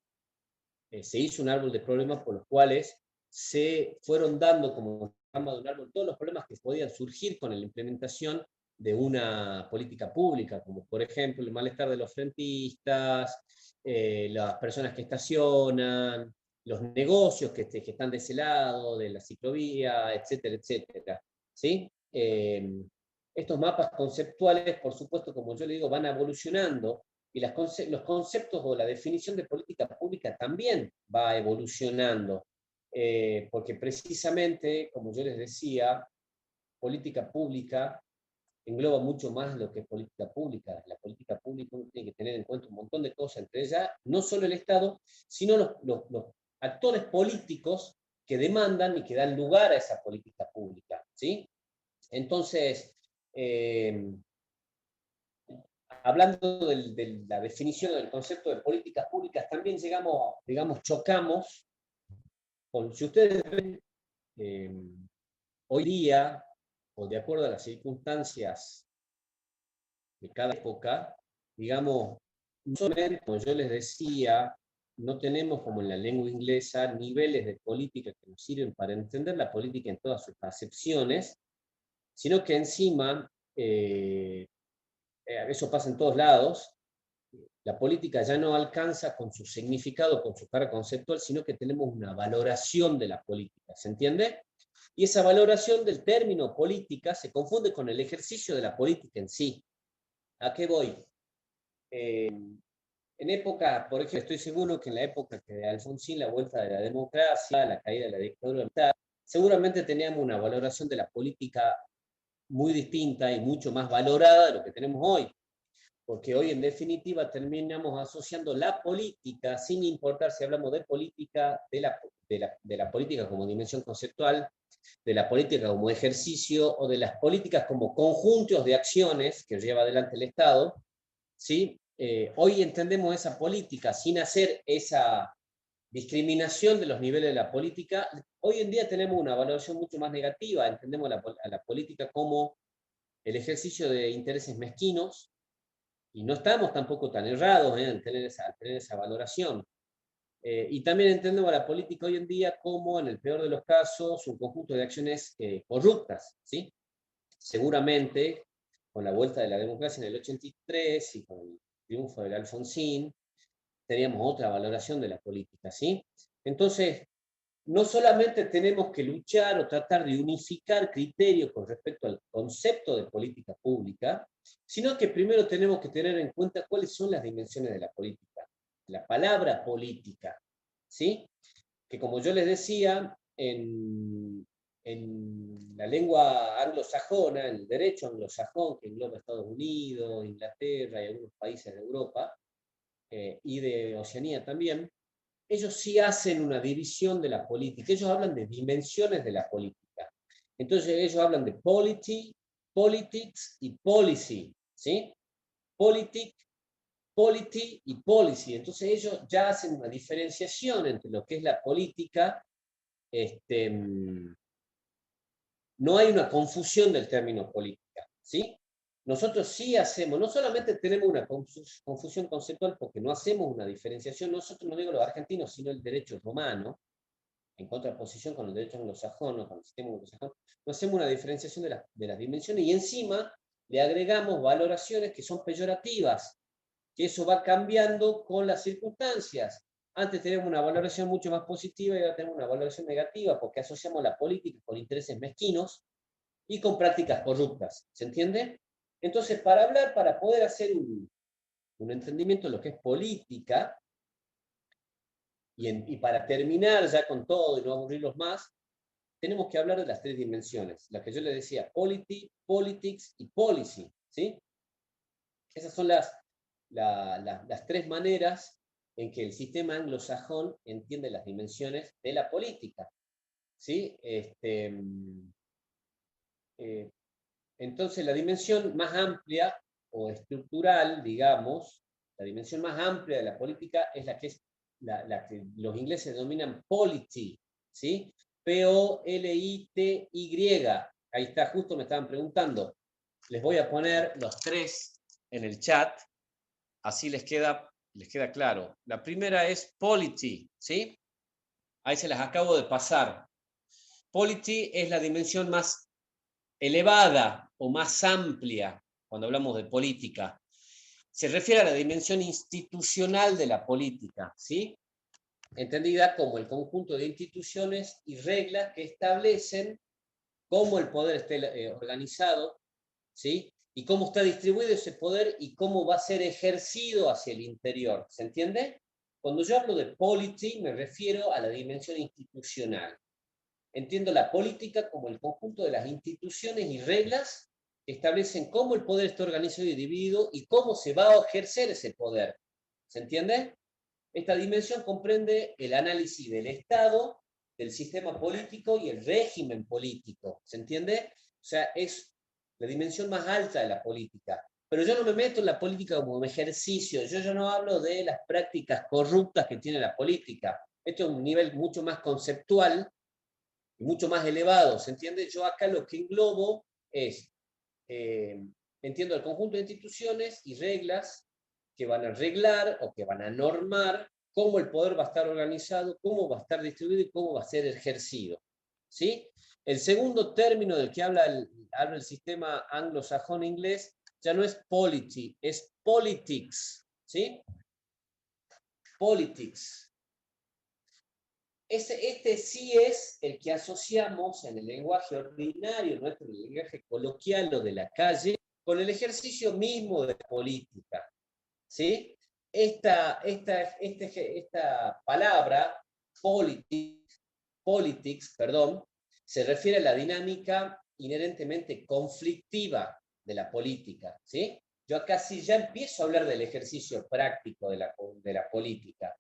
se hizo un árbol de problemas por los cuales se fueron dando como rama de un árbol todos los problemas que podían surgir con la implementación de una política pública, como por ejemplo el malestar de los frentistas, las personas que estacionan, los negocios que están de ese lado, de la ciclovía, etcétera, etcétera. ¿Sí? Estos mapas conceptuales, por supuesto, como yo le digo, van evolucionando, y los conceptos o la definición de política pública también va evolucionando, porque precisamente, como yo les decía, política pública engloba mucho más lo que es política pública. La política pública uno tiene que tener en cuenta un montón de cosas, entre ellas no solo el Estado, sino los actores políticos que demandan y que dan lugar a esa política pública, ¿sí? Entonces, hablando de la definición del concepto de políticas públicas, también llegamos, digamos, chocamos con, si ustedes ven, hoy día, o de acuerdo a las circunstancias de cada época, digamos, no solamente, como yo les decía, no tenemos, como en la lengua inglesa, niveles de política que nos sirven para entender la política en todas sus acepciones, sino que encima, eso pasa en todos lados, la política ya no alcanza con su significado, con su carga conceptual, sino que tenemos una valoración de la política, ¿se entiende? Y esa valoración del término política se confunde con el ejercicio de la política en sí. ¿A qué voy? En época, por ejemplo, estoy seguro que en la época de Alfonsín, la vuelta de la democracia, la caída de la dictadura militar, seguramente teníamos una valoración de la política muy distinta y mucho más valorada de lo que tenemos hoy. Porque hoy en definitiva terminamos asociando la política, sin importar si hablamos de política, de la política como dimensión conceptual, de la política como ejercicio, o de las políticas como conjuntos de acciones que lleva adelante el Estado, ¿sí? Hoy entendemos esa política sin hacer esa discriminación de los niveles de la política. Hoy en día tenemos una valoración mucho más negativa, entendemos a la política como el ejercicio de intereses mezquinos, y no estamos tampoco tan errados en tener esa valoración. Y también entendemos a la política hoy en día como, en el peor de los casos, un conjunto de acciones corruptas, ¿sí? Seguramente, con la vuelta de la democracia en el 83 y con el triunfo del Alfonsín, teníamos otra valoración de la política, ¿sí? Entonces, no solamente tenemos que luchar o tratar de unificar criterios con respecto al concepto de política pública, sino que primero tenemos que tener en cuenta cuáles son las dimensiones de la política. La palabra política, ¿sí? Que como yo les decía, en la lengua anglosajona, en el derecho anglosajón, que engloba Estados Unidos, Inglaterra y algunos países de Europa, y de Oceanía también, ellos sí hacen una división de la política, ellos hablan de dimensiones de la política. Entonces ellos hablan de polity, politics y policy, ¿sí? Polity y policy. Entonces ellos ya hacen una diferenciación entre lo que es la política. No hay una confusión del término política, ¿sí? Nosotros sí hacemos, no solamente tenemos una confusión conceptual porque no hacemos una diferenciación, nosotros no digo los argentinos, sino el derecho romano, en contraposición con el derecho anglosajón, con el sistema anglosajón, no hacemos una diferenciación de las dimensiones, y encima le agregamos valoraciones que son peyorativas, que eso va cambiando con las circunstancias. Antes teníamos una valoración mucho más positiva y ahora tenemos una valoración negativa porque asociamos la política con intereses mezquinos y con prácticas corruptas. ¿Se entiende? Entonces, para poder hacer un entendimiento de lo que es política, y para terminar ya con todo y no aburrirlos más, tenemos que hablar de las tres dimensiones, las que yo les decía, polity, politics y policy, ¿sí? Esas son las tres maneras en que el sistema anglosajón entiende las dimensiones de la política, ¿sí? Entonces, la dimensión más amplia o estructural, digamos, la dimensión más amplia de la política es la que es que los ingleses denominan polity, ¿sí? P-O-L-I-T-Y. Ahí está, justo me estaban preguntando. Les voy a poner los tres en el chat, así les queda claro. La primera es polity, ¿sí? Ahí se las acabo de pasar. Polity es la dimensión más elevada o más amplia cuando hablamos de política. Se refiere a la dimensión institucional de la política, ¿sí? Entendida como el conjunto de instituciones y reglas que establecen cómo el poder esté organizado, ¿sí? Y cómo está distribuido ese poder y cómo va a ser ejercido hacia el interior. ¿Se entiende? Cuando yo hablo de polity, me refiero a la dimensión institucional. Entiendo la política como el conjunto de las instituciones y reglas que establecen cómo el poder está organizado y dividido y cómo se va a ejercer ese poder. ¿Se entiende? Esta dimensión comprende el análisis del Estado, del sistema político y el régimen político. ¿Se entiende? O sea, es la dimensión más alta de la política. Pero yo no me meto en la política como un ejercicio, yo ya no hablo de las prácticas corruptas que tiene la política. Esto es un nivel mucho más conceptual y mucho más elevado, ¿se entiende? Yo acá lo que englobo es, entiendo el conjunto de instituciones y reglas que van a reglar o que van a normar cómo el poder va a estar organizado, cómo va a estar distribuido y cómo va a ser ejercido. ¿Sí? El segundo término del que habla el sistema anglosajón inglés ya no es polity, es politics. ¿Sí? Politics. Este sí es el que asociamos en el lenguaje ordinario, nuestro lenguaje coloquial o de la calle, con el ejercicio mismo de la política. ¿Sí? Esta palabra, politics, se refiere a la dinámica inherentemente conflictiva de la política. ¿Sí? Yo acá sí ya empiezo a hablar del ejercicio práctico de la política.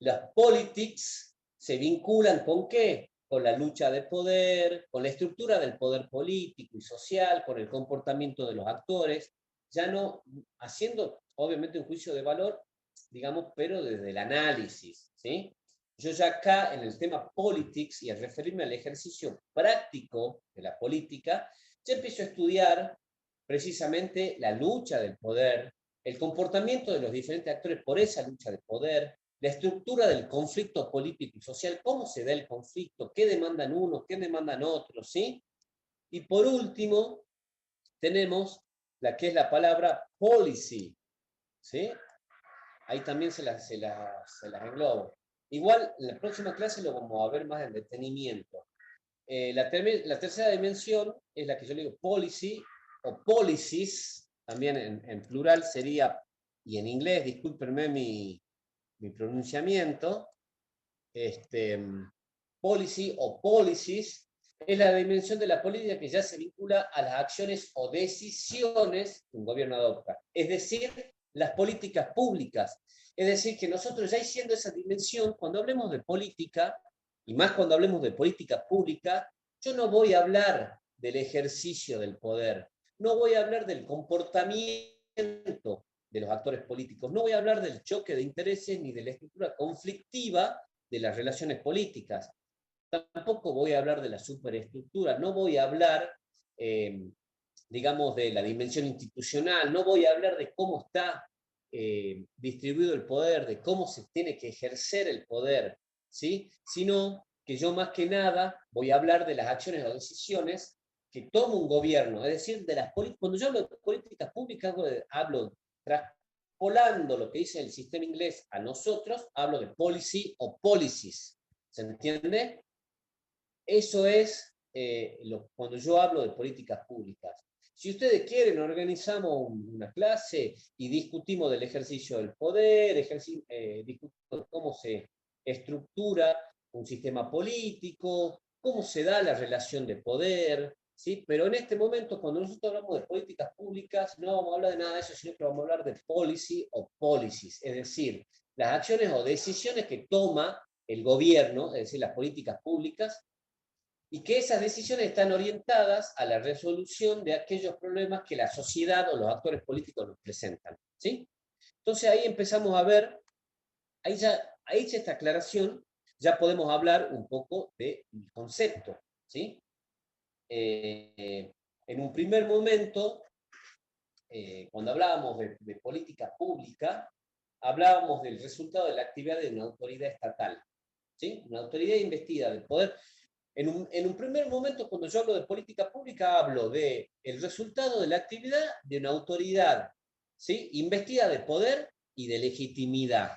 Las politics se vinculan ¿con qué? Con la lucha de poder, con la estructura del poder político y social, con el comportamiento de los actores, ya no haciendo obviamente un juicio de valor, digamos, pero desde el análisis, ¿sí? Yo ya acá en el tema politics y al referirme al ejercicio práctico de la política, ya empiezo a estudiar precisamente la lucha del poder, el comportamiento de los diferentes actores por esa lucha de poder, la estructura del conflicto político y social, cómo se da el conflicto, qué demandan unos, qué demandan otros, ¿sí? Y por último, tenemos la que es la palabra policy, ¿sí? Ahí también se las englobo. Igual, en la próxima clase lo vamos a ver más en detenimiento. La tercera dimensión es la que yo le digo policy, o policies, también en plural sería, y en inglés, discúlpenme mi pronunciamiento, policy o policies, es la dimensión de la política que ya se vincula a las acciones o decisiones que un gobierno adopta. Es decir, las políticas públicas. Es decir, que nosotros ya siendo esa dimensión, cuando hablemos de política, y más cuando hablemos de política pública, yo no voy a hablar del ejercicio del poder, no voy a hablar del comportamiento de los actores políticos, no voy a hablar del choque de intereses ni de la estructura conflictiva de las relaciones políticas. Tampoco voy a hablar de la superestructura, no voy a hablar, digamos, de la dimensión institucional, no voy a hablar de cómo está distribuido el poder, de cómo se tiene que ejercer el poder, ¿sí? Sino que yo más que nada voy a hablar de las acciones o decisiones que toma un gobierno, es decir, de las cuando yo hablo de políticas públicas, hablo traspolando lo que dice el sistema inglés a nosotros, hablo de policy o policies. ¿Se entiende? Eso es cuando yo hablo de políticas públicas. Si ustedes quieren, organizamos una clase y discutimos del ejercicio del poder, discutimos cómo se estructura un sistema político, cómo se da la relación de poder, ¿sí? Pero en este momento, cuando nosotros hablamos de políticas públicas, no vamos a hablar de nada de eso, sino que vamos a hablar de policy o policies, es decir, las acciones o decisiones que toma el gobierno, es decir, las políticas públicas, y que esas decisiones están orientadas a la resolución de aquellos problemas que la sociedad o los actores políticos nos presentan, ¿sí? Entonces ahí empezamos a ver, ahí hecha esta aclaración, ya podemos hablar un poco del concepto, ¿sí? En un primer momento, cuando hablábamos de política pública, hablábamos del resultado de la actividad de una autoridad estatal, ¿sí? Una autoridad investida del poder. En un primer momento, cuando yo hablo de política pública, hablo del resultado de la actividad de una autoridad, ¿sí? Investida de poder y de legitimidad.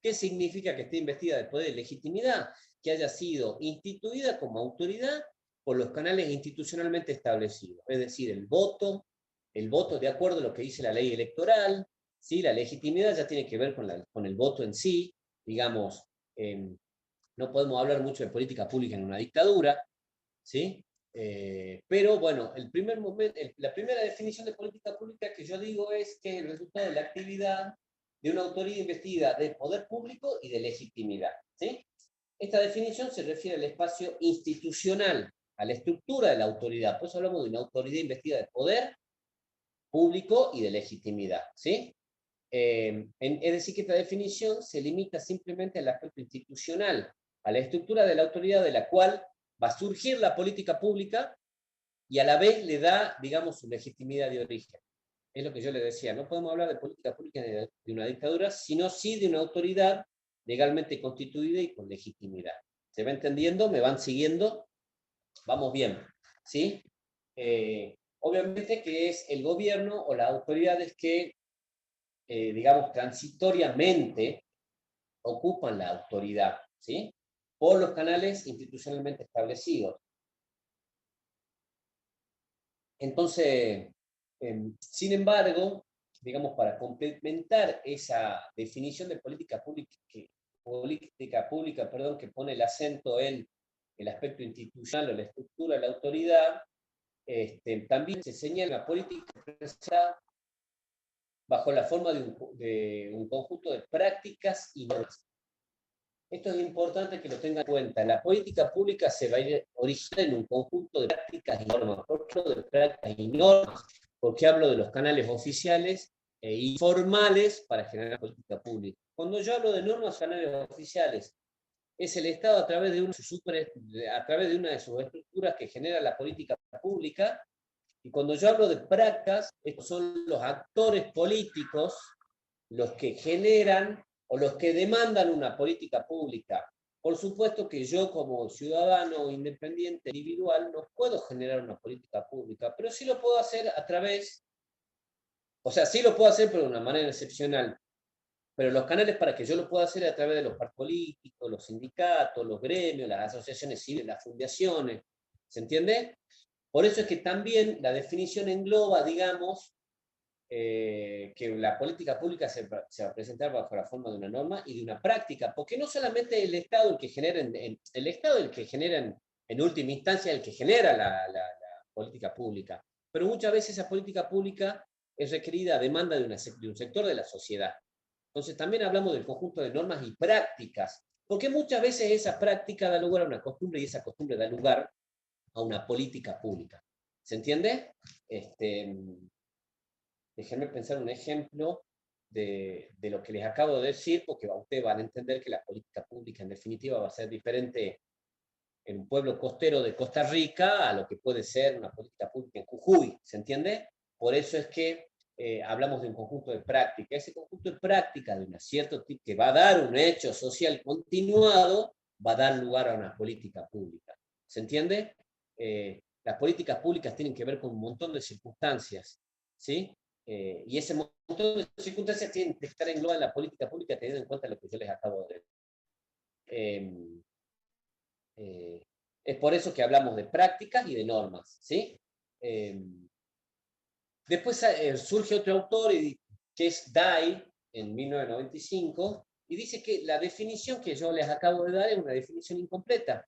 ¿Qué significa que esté investida de poder y legitimidad? Que haya sido instituida como autoridad por los canales institucionalmente establecidos, es decir, el voto de acuerdo a lo que dice la ley electoral, ¿sí? La legitimidad ya tiene que ver con el voto en sí, digamos, no podemos hablar mucho de política pública en una dictadura, ¿sí? Pero bueno, la primera definición de política pública que yo digo es que es el resultado de la actividad de una autoridad investida de poder público y de legitimidad, ¿sí? Esta definición se refiere al espacio institucional, a la estructura de la autoridad. Por eso hablamos de una autoridad investida de poder público y de legitimidad, ¿sí? Es decir, que esta definición se limita simplemente al aspecto institucional, a la estructura de la autoridad de la cual va a surgir la política pública y a la vez le da, digamos, su legitimidad de origen. Es lo que yo le decía, no podemos hablar de política pública de una dictadura, sino sí de una autoridad legalmente constituida y con legitimidad. ¿Se va entendiendo? ¿Me van siguiendo? Vamos bien, ¿sí? Obviamente que es el gobierno o las autoridades que, digamos, transitoriamente ocupan la autoridad, ¿sí? Por los canales institucionalmente establecidos. Entonces, sin embargo, digamos, para complementar esa definición de política pública, que pone el acento en el aspecto institucional o la estructura de la autoridad, también se señala la política bajo la forma de un conjunto de prácticas y normas. Esto es importante que lo tengan en cuenta. La política pública se va a originar en un conjunto de prácticas y normas. ¿Por qué hablo de prácticas y normas? Porque hablo de los canales oficiales e informales para generar política pública. Cuando yo hablo de normas, canales oficiales, es el Estado a través de una de sus estructuras que genera la política pública. Y cuando yo hablo de prácticas, estos son los actores políticos los que generan o los que demandan una política pública. Por supuesto que yo como ciudadano independiente individual no puedo generar una política pública, pero sí lo puedo hacer sí lo puedo hacer pero de una manera excepcional. Pero los canales para que yo lo pueda hacer es a través de los partidos políticos, los sindicatos, los gremios, las asociaciones civiles, las fundaciones. ¿Se entiende? Por eso es que también la definición engloba, digamos, que la política pública se va a presentar bajo la forma de una norma y de una práctica, porque no solamente el Estado el que genera, en última instancia el que genera la política pública, pero muchas veces esa política pública es requerida a demanda de un sector de la sociedad. Entonces también hablamos del conjunto de normas y prácticas, porque muchas veces esa práctica da lugar a una costumbre y esa costumbre da lugar a una política pública. ¿Se entiende? Déjenme pensar un ejemplo de lo que les acabo de decir, porque ustedes van a entender que la política pública en definitiva va a ser diferente en un pueblo costero de Costa Rica a lo que puede ser una política pública en Jujuy, ¿se entiende? Por eso es que hablamos de un conjunto de prácticas. Ese conjunto de prácticas de un cierto tipo que va a dar un hecho social continuado, va a dar lugar a una política pública. ¿Se entiende? Las políticas públicas tienen que ver con un montón de circunstancias, ¿sí? Y ese montón de circunstancias tienen que estar englobadas en la política pública teniendo en cuenta lo que yo les acabo de decir. Es por eso que hablamos de prácticas y de normas, ¿sí? Después surge otro autor que es Day, en 1995, y dice que la definición que yo les acabo de dar es una definición incompleta.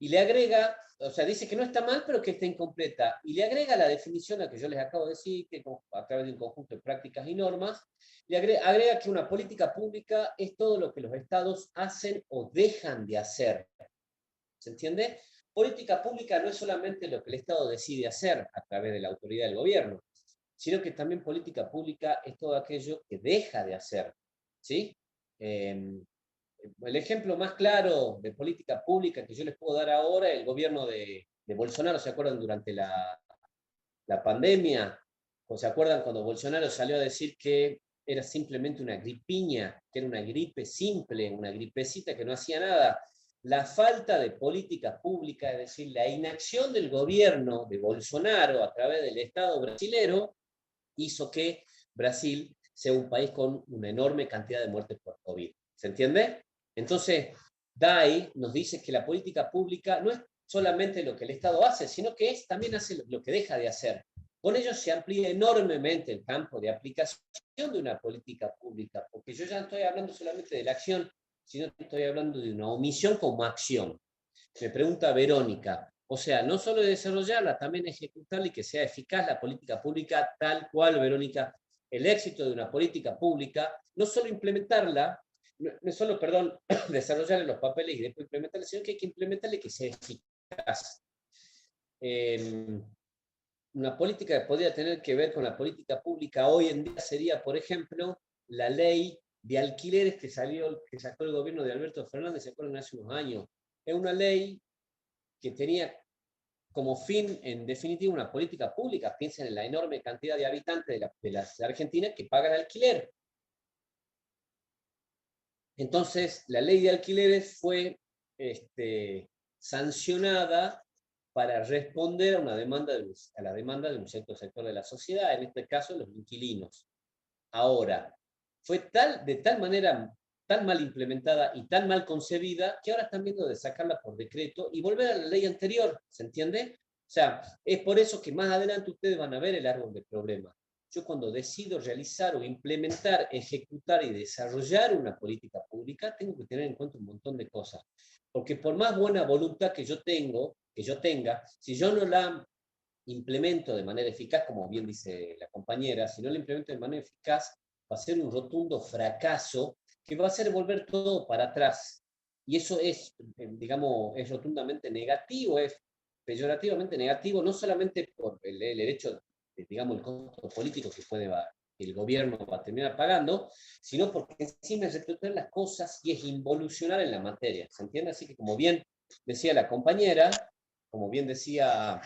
Y le agrega, o sea, dice que no está mal, pero que está incompleta. Y le agrega la definición a que yo les acabo de decir, que a través de un conjunto de prácticas y normas, le agrega que una política pública es todo lo que los estados hacen o dejan de hacer. ¿Se entiende? Política pública no es solamente lo que el Estado decide hacer a través de la autoridad del gobierno, sino que también política pública es todo aquello que deja de hacer, ¿sí? el ejemplo más claro de política pública que yo les puedo dar ahora es el gobierno de Bolsonaro. ¿Se acuerdan durante la pandemia? ¿O se acuerdan cuando Bolsonaro salió a decir que era simplemente una gripiña, que era una gripe simple, una gripecita que no hacía nada? La falta de política pública, es decir, la inacción del gobierno de Bolsonaro a través del Estado brasilero, hizo que Brasil sea un país con una enorme cantidad de muertes por COVID. ¿Se entiende? Entonces, Dai nos dice que la política pública no es solamente lo que el Estado hace, sino que también hace lo que deja de hacer. Con ello se amplía enormemente el campo de aplicación de una política pública, porque yo ya no estoy hablando solamente de la acción, sino que estoy hablando de una omisión como acción. Me pregunta Verónica, o sea, no solo de desarrollarla, también ejecutarla y que sea eficaz la política pública tal cual, Verónica. El éxito de una política pública, no solo implementarla, no solo, perdón, desarrollar los papeles y después implementarla, sino que hay que implementarla y que sea eficaz. Una política que podría tener que ver con la política pública hoy en día sería, por ejemplo, la ley de alquileres que sacó el gobierno de Alberto Fernández, se acuerdan, hace unos años. Es una ley que tenía como fin, en definitiva, una política pública. Piensen en la enorme cantidad de habitantes de la Argentina que pagan alquiler. Entonces, la ley de alquileres fue sancionada para responder a la demanda de un cierto sector de la sociedad, en este caso los inquilinos. Ahora, fue de tal manera tan mal implementada y tan mal concebida que ahora están viendo de sacarla por decreto y volver a la ley anterior, ¿se entiende? O sea, es por eso que más adelante ustedes van a ver el árbol de problemas. Yo cuando decido realizar o implementar, ejecutar y desarrollar una política pública, tengo que tener en cuenta un montón de cosas. Porque por más buena voluntad que yo tenga, si yo no la implemento de manera eficaz, como bien dice la compañera, si no la implemento de manera eficaz, va a ser un rotundo fracaso que va a hacer volver todo para atrás. Y eso es, digamos, es rotundamente negativo, es peyorativamente negativo, no solamente por el hecho de, digamos, el costo político que el gobierno va a terminar pagando, sino porque encima es retroceder las cosas y es involucionar en la materia, ¿se entiende? Así que como bien decía la compañera, como bien decía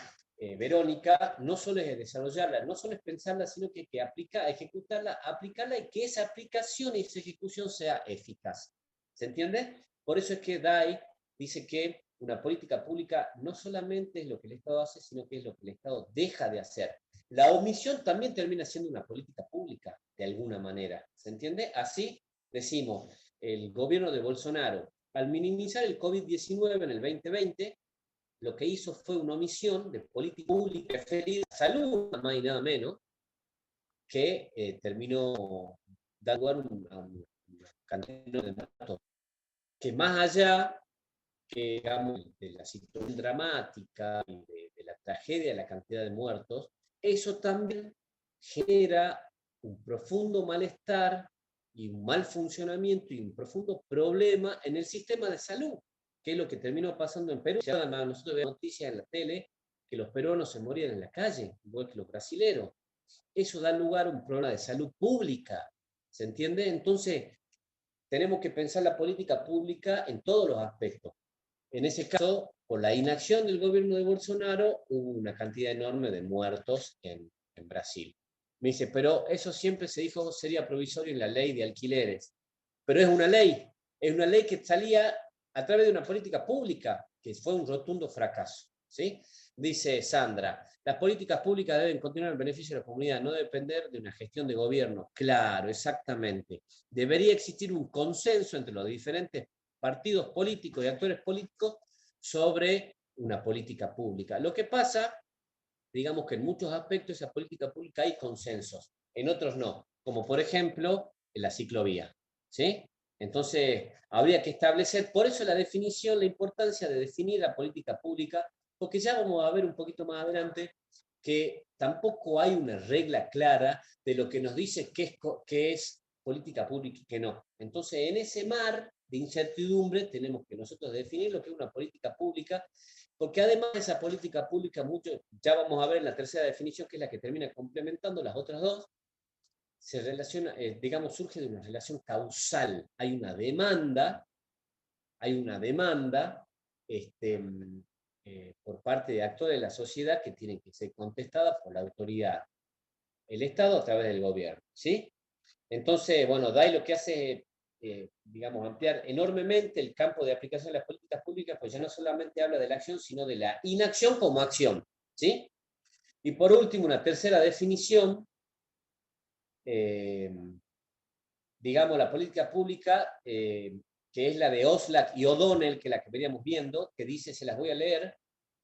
Verónica, no solo es desarrollarla, no solo es pensarla, sino que hay que ejecutarla, aplicarla y que esa aplicación y esa ejecución sea eficaz. ¿Se entiende? Por eso es que Dai dice que una política pública no solamente es lo que el Estado hace, sino que es lo que el Estado deja de hacer. La omisión también termina siendo una política pública, de alguna manera. ¿Se entiende? Así decimos, el gobierno de Bolsonaro, al minimizar el COVID-19 en el 2020, lo que hizo fue una omisión de política pública referida a salud, nada más y nada menos, que terminó dando lugar a un cantidad de muertos, que más allá que, digamos, de la situación dramática y de la tragedia, la cantidad de muertos, eso también genera un profundo malestar y un mal funcionamiento y un profundo problema en el sistema de salud, que es lo que terminó pasando en Perú. Además, nosotros vemos noticias en la tele que los peruanos se morían en la calle, igual que los brasileros. Eso da lugar a un problema de salud pública, ¿se entiende? Entonces, tenemos que pensar la política pública en todos los aspectos. En ese caso, por la inacción del gobierno de Bolsonaro, hubo una cantidad enorme de muertos en Brasil. Me dice, pero eso siempre se dijo sería provisorio en la ley de alquileres. Pero es una ley que salía a través de una política pública, que fue un rotundo fracaso. ¿Sí? Dice Sandra, las políticas públicas deben continuar en beneficio de la comunidad, no depender de una gestión de gobierno. Claro, exactamente. Debería existir un consenso entre los diferentes partidos políticos y actores políticos sobre una política pública. Lo que pasa, digamos que en muchos aspectos de esa política pública hay consensos, en otros no, como por ejemplo en la ciclovía. ¿Sí? Entonces, habría que establecer, por eso la definición, la importancia de definir la política pública, porque ya vamos a ver un poquito más adelante que tampoco hay una regla clara de lo que nos dice qué es política pública y qué no. Entonces, en ese mar de incertidumbre tenemos que nosotros definir lo que es una política pública, porque además de esa política pública, ya vamos a ver la tercera definición, que es la que termina complementando las otras dos, se relaciona, digamos, surge de una relación causal. Hay una demanda hay una demanda por parte de actores de la sociedad que tienen que ser contestadas por la autoridad, el Estado a través del gobierno, ¿sí? Entonces, bueno, DAI lo que hace, digamos, ampliar enormemente el campo de aplicación de las políticas públicas, pues ya no solamente habla de la acción, sino de la inacción como acción, ¿sí? Y por último, una tercera definición, digamos, la política pública, que es la de Oslak y O'Donnell, que es la que veníamos viendo, que dice, se las voy a leer,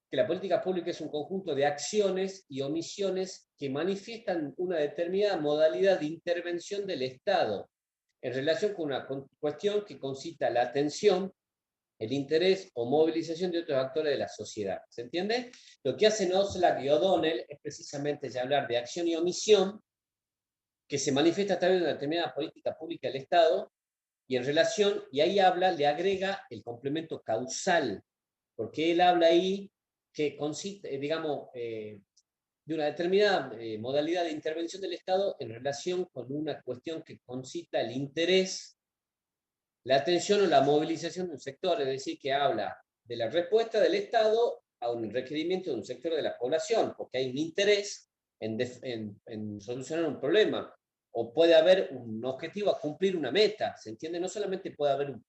que la política pública es un conjunto de acciones y omisiones que manifiestan una determinada modalidad de intervención del Estado en relación con una cuestión que concita la atención, el interés o movilización de otros actores de la sociedad. ¿Se entiende? Lo que hacen Oslak y O'Donnell es precisamente ya hablar de acción y omisión que se manifiesta a través de una determinada política pública del Estado y en relación, y ahí habla, le agrega el complemento causal, porque él habla ahí que consiste, digamos, de una determinada modalidad de intervención del Estado en relación con una cuestión que concita el interés, la atención o la movilización de un sector, es decir, que habla de la respuesta del Estado a un requerimiento de un sector de la población, porque hay un interés en solucionar un problema, o puede haber un objetivo a cumplir una meta, ¿se entiende? No solamente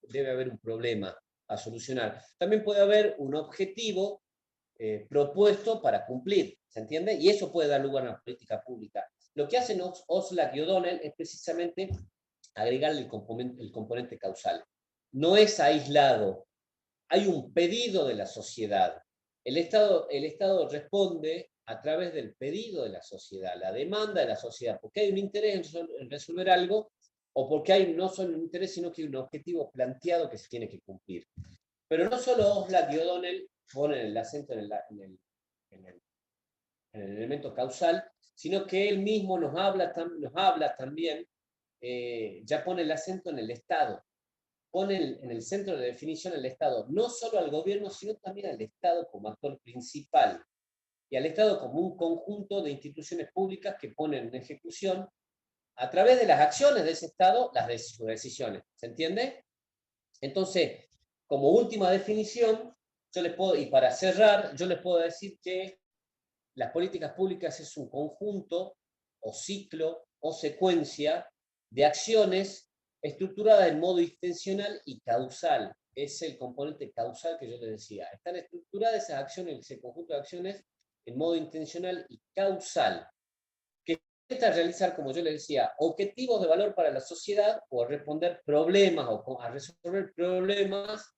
debe haber un problema a solucionar, también puede haber un objetivo propuesto para cumplir, ¿se entiende? Y eso puede dar lugar a una política pública. Lo que hacen Oslak y O'Donnell es precisamente agregarle el componente causal. No es aislado, hay un pedido de la sociedad. El Estado responde a través del pedido de la sociedad, la demanda de la sociedad, porque hay un interés en resolver algo, o porque hay no solo un interés, sino que hay un objetivo planteado que se tiene que cumplir. Pero no solo Oslak y O'Donnell ponen el acento en el elemento causal, sino que él mismo nos habla también, ya pone el acento en el Estado, pone en el centro de definición el Estado, no solo al gobierno, sino también al Estado como actor principal, y al Estado como un conjunto de instituciones públicas que ponen en ejecución, a través de las acciones de ese Estado, sus decisiones. ¿Se entiende? Entonces, como última definición, y para cerrar, yo les puedo decir que las políticas públicas es un conjunto, o ciclo, o secuencia de acciones estructuradas en modo intencional y causal. Es el componente causal que yo les decía. Están estructuradas esas acciones, ese conjunto de acciones, en modo intencional y causal, que intenta realizar, como yo les decía, objetivos de valor para la sociedad o a responder problemas o a resolver problemas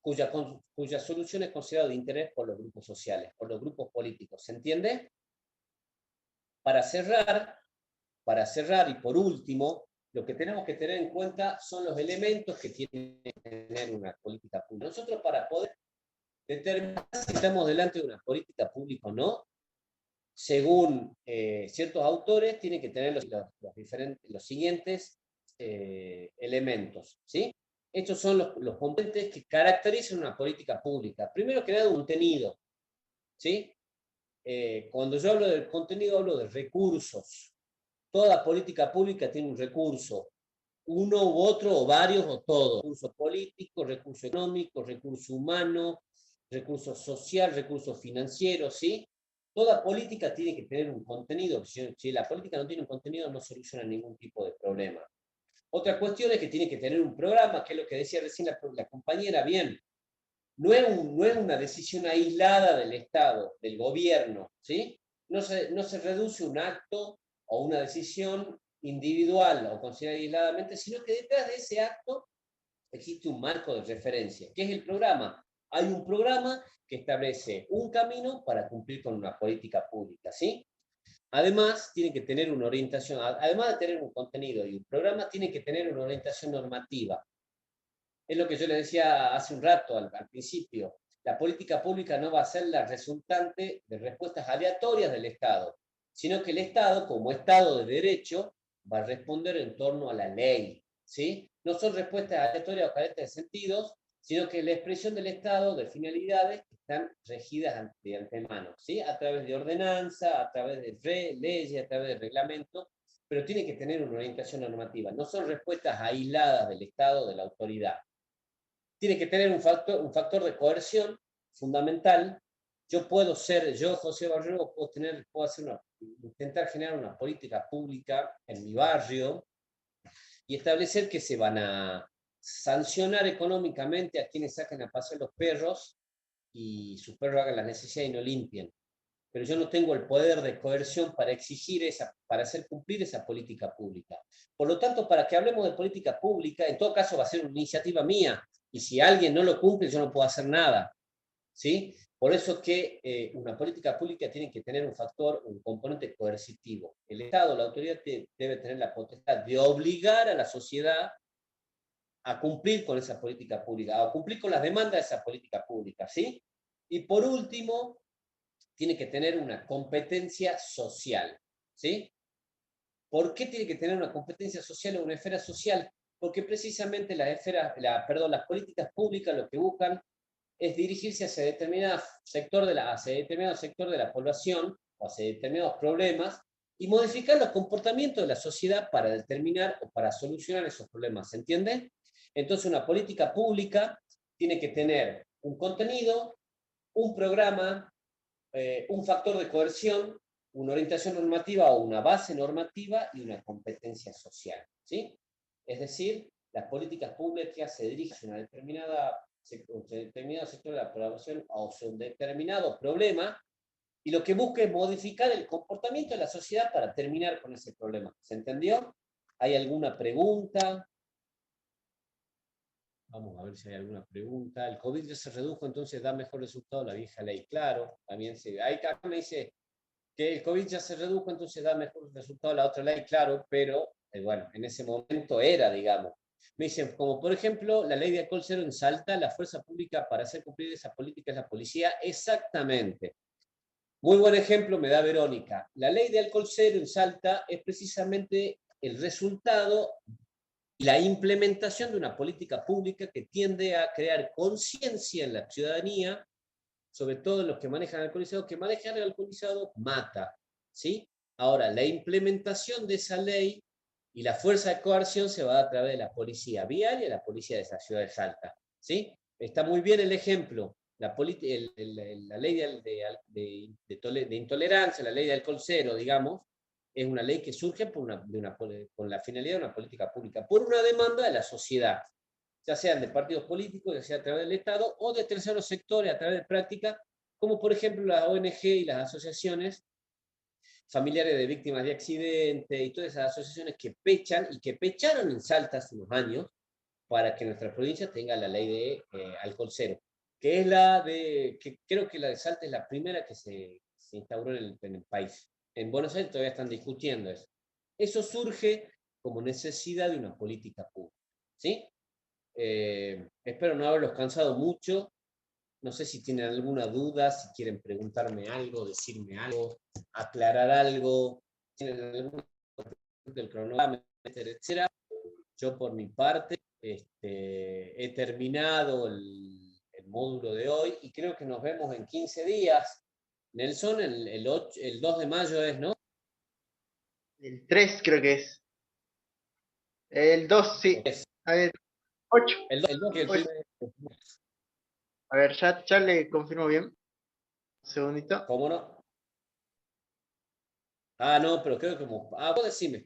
cuya solución es considerada de interés por los grupos sociales, por los grupos políticos. ¿Se entiende? Para cerrar y por último, lo que tenemos que tener en cuenta son los elementos que tiene que tener una política pública. Nosotros, para poder determinar si estamos delante de una política pública o no, según ciertos autores, tiene que tener los siguientes elementos, ¿sí? Estos son los componentes que caracterizan una política pública. Primero que nada, un contenido, ¿sí? Cuando yo hablo del contenido, hablo de recursos. Toda política pública tiene un recurso, uno u otro, o varios, o todos. Recurso político, recurso económico, recurso humano, recurso social, recurso financiero, ¿sí? Toda política tiene que tener un contenido. Si la política no tiene un contenido, no soluciona ningún tipo de problema. Otra cuestión es que tiene que tener un programa, que es lo que decía recién la compañera, bien. No es una decisión aislada del Estado, del gobierno, ¿sí? No se reduce un acto o una decisión individual o considerada aisladamente, sino que detrás de ese acto existe un marco de referencia. ¿Qué es el programa? Hay un programa que establece un camino para cumplir con una política pública, ¿sí? Además, tiene que tener una orientación, además de tener un contenido y un programa, tiene que tener una orientación normativa. Es lo que yo le decía hace un rato, al principio. La política pública no va a ser la resultante de respuestas aleatorias del Estado, sino que el Estado, como Estado de Derecho, va a responder en torno a la ley, ¿sí? No son respuestas aleatorias o carentes de sentidos, sino que la expresión del Estado de finalidades están regidas de antemano, ¿sí? A través de ordenanza, a través de leyes, a través de reglamentos, pero tiene que tener una orientación normativa. No son respuestas aisladas del Estado, de la autoridad. tiene que tener un factor de coerción fundamental. Yo, José Barrero, puedo intentar generar una política pública en mi barrio y establecer que se van a sancionar económicamente a quienes sacan a pasear los perros y sus perros hagan las necesidades y no limpien. Pero yo no tengo el poder de coerción para para hacer cumplir esa política pública. Por lo tanto, para que hablemos de política pública, en todo caso va a ser una iniciativa mía, y si alguien no lo cumple, yo no puedo hacer nada, ¿sí? Por eso que una política pública tiene que tener un componente coercitivo. El Estado, la autoridad, debe tener la potestad de obligar a la sociedad a cumplir con esa política pública, a cumplir con las demandas de esa política pública, ¿sí? Y por último, tiene que tener una competencia social, ¿sí? ¿Por qué tiene que tener una competencia social o una esfera social? Porque precisamente las políticas públicas lo que buscan es dirigirse hacia determinado sector de la población o hacia determinados problemas y modificar los comportamientos de la sociedad para determinar o para solucionar esos problemas, ¿se entiende? Entonces una política pública tiene que tener un contenido, un programa, un factor de coerción, una orientación normativa o una base normativa y una competencia social, ¿sí? Es decir, las políticas públicas se dirigen a un determinado sector de la población o a un determinado problema y lo que busca es modificar el comportamiento de la sociedad para terminar con ese problema. ¿Se entendió? ¿Hay alguna pregunta? Vamos a ver si hay alguna pregunta. El COVID ya se redujo, entonces da mejor resultado la vieja ley. Claro, también acá me dice que el COVID ya se redujo, entonces da mejor resultado la otra ley. Claro, pero bueno, en ese momento era, digamos. Me dicen, como por ejemplo, la ley de alcohol cero en Salta, la fuerza pública para hacer cumplir esa política es la policía. Exactamente. Muy buen ejemplo me da Verónica. La ley de alcohol cero en Salta es precisamente el resultado y la implementación de una política pública que tiende a crear conciencia en la ciudadanía, sobre todo en los que manejan alcoholizado, que manejan el alcoholizado mata, ¿sí? Ahora, la implementación de esa ley y la fuerza de coerción se va a dar a través de la policía vial y de la policía de esa ciudad de Salta, ¿sí? Está muy bien el ejemplo. La ley de intolerancia, la ley de alcohol cero, digamos, es una ley que surge con la finalidad de una política pública, por una demanda de la sociedad, ya sean de partidos políticos, ya sea a través del Estado, o de terceros sectores a través de prácticas, como por ejemplo las ONG y las asociaciones familiares de víctimas de accidentes, y todas esas asociaciones que pechan, y que pecharon en Salta hace unos años, para que nuestra provincia tenga la ley de alcohol cero, que es que creo que la de Salta es la primera que se instauró en el país. En Buenos Aires todavía están discutiendo eso. Eso surge como necesidad de una política pública, ¿sí? Espero no haberlos cansado mucho. No sé si tienen alguna duda, si quieren preguntarme algo, decirme algo, aclarar algo, tienen alguna del cronograma, etcétera. Yo por mi parte he terminado el módulo de hoy y creo que nos vemos en 15 días. Nelson, el 2 de mayo es, ¿no? El 3 creo que es. El 2, sí. A ver, 8. El 2 que el primer... A ver, ya le confirmo bien. Un segundito. ¿Cómo no? Ah, no, pero creo que como... Ah, vos decime.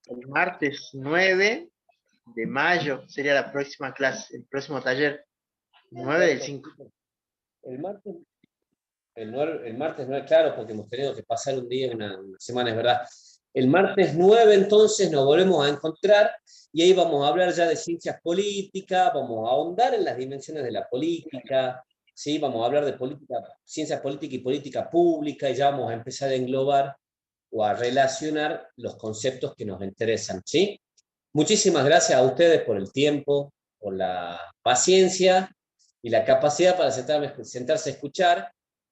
El martes 9 de mayo sería la próxima clase, el próximo taller. 9 del 5. El martes 9, claro, porque hemos tenido que pasar un día, una semana, es verdad. El martes 9 entonces nos volvemos a encontrar y ahí vamos a hablar ya de ciencias políticas, vamos a ahondar en las dimensiones de la política, ¿sí? Vamos a hablar de ciencias políticas y política pública, y ya vamos a empezar a englobar o a relacionar los conceptos que nos interesan, ¿sí? Muchísimas gracias a ustedes por el tiempo, por la paciencia y la capacidad para sentarse a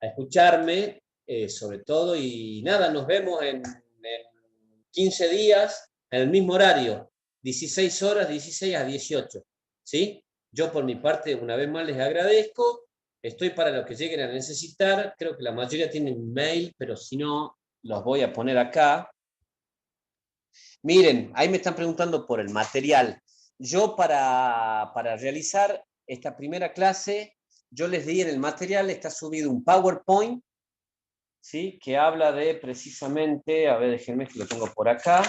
escucharme, sobre todo, y nada, nos vemos en 15 días, en el mismo horario, 16 horas, 16 a 18, ¿sí? Yo por mi parte, una vez más, les agradezco, estoy para lo que lleguen a necesitar, creo que la mayoría tienen mail, pero si no, los voy a poner acá. Miren, ahí me están preguntando por el material. Yo para realizar esta primera clase, yo les di en el material, está subido un PowerPoint, ¿sí? Que habla de precisamente, a ver, déjenme que lo tengo por acá.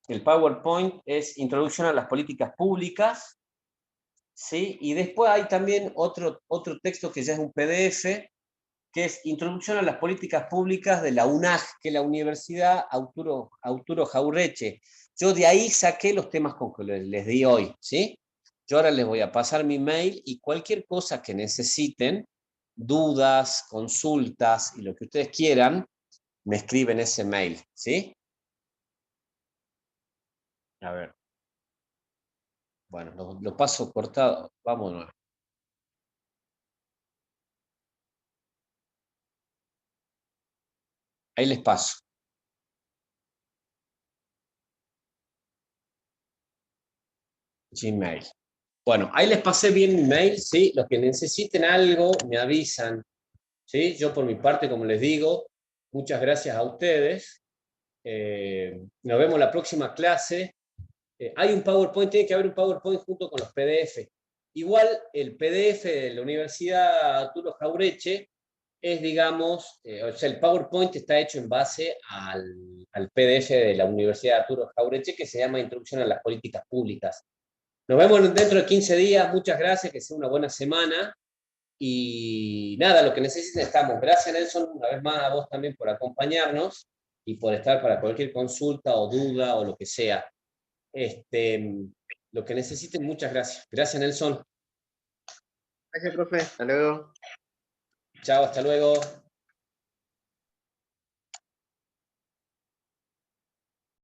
El PowerPoint es Introducción a las Políticas Públicas, ¿sí? Y después hay también otro texto que ya es un PDF, que es Introducción a las Políticas Públicas de la UNAJ, que es la Universidad Arturo Jauretche. Yo de ahí saqué los temas con que les di hoy, ¿sí? Yo ahora les voy a pasar mi mail y cualquier cosa que necesiten, dudas, consultas y lo que ustedes quieran, me escriben ese mail, ¿sí? A ver. Bueno, lo paso cortado. Vámonos. Ahí les paso. Gmail. Bueno, ahí les pasé bien mi mail, ¿sí? Los que necesiten algo, me avisan, ¿sí? Yo por mi parte, como les digo, muchas gracias a ustedes. Nos vemos la próxima clase. Hay un PowerPoint, tiene que haber un PowerPoint junto con los PDF. Igual el PDF de la Universidad Arturo Jauretche es, digamos, o sea, el PowerPoint está hecho en base al PDF de la Universidad Arturo Jauretche, que se llama Introducción a las Políticas Públicas. Nos vemos dentro de 15 días. Muchas gracias, que sea una buena semana. Y nada, lo que necesiten estamos. Gracias, Nelson, una vez más a vos también por acompañarnos y por estar para cualquier consulta o duda o lo que sea. Lo que necesiten, muchas gracias. Gracias, Nelson. Gracias, profe. Hasta luego. Chao, hasta luego.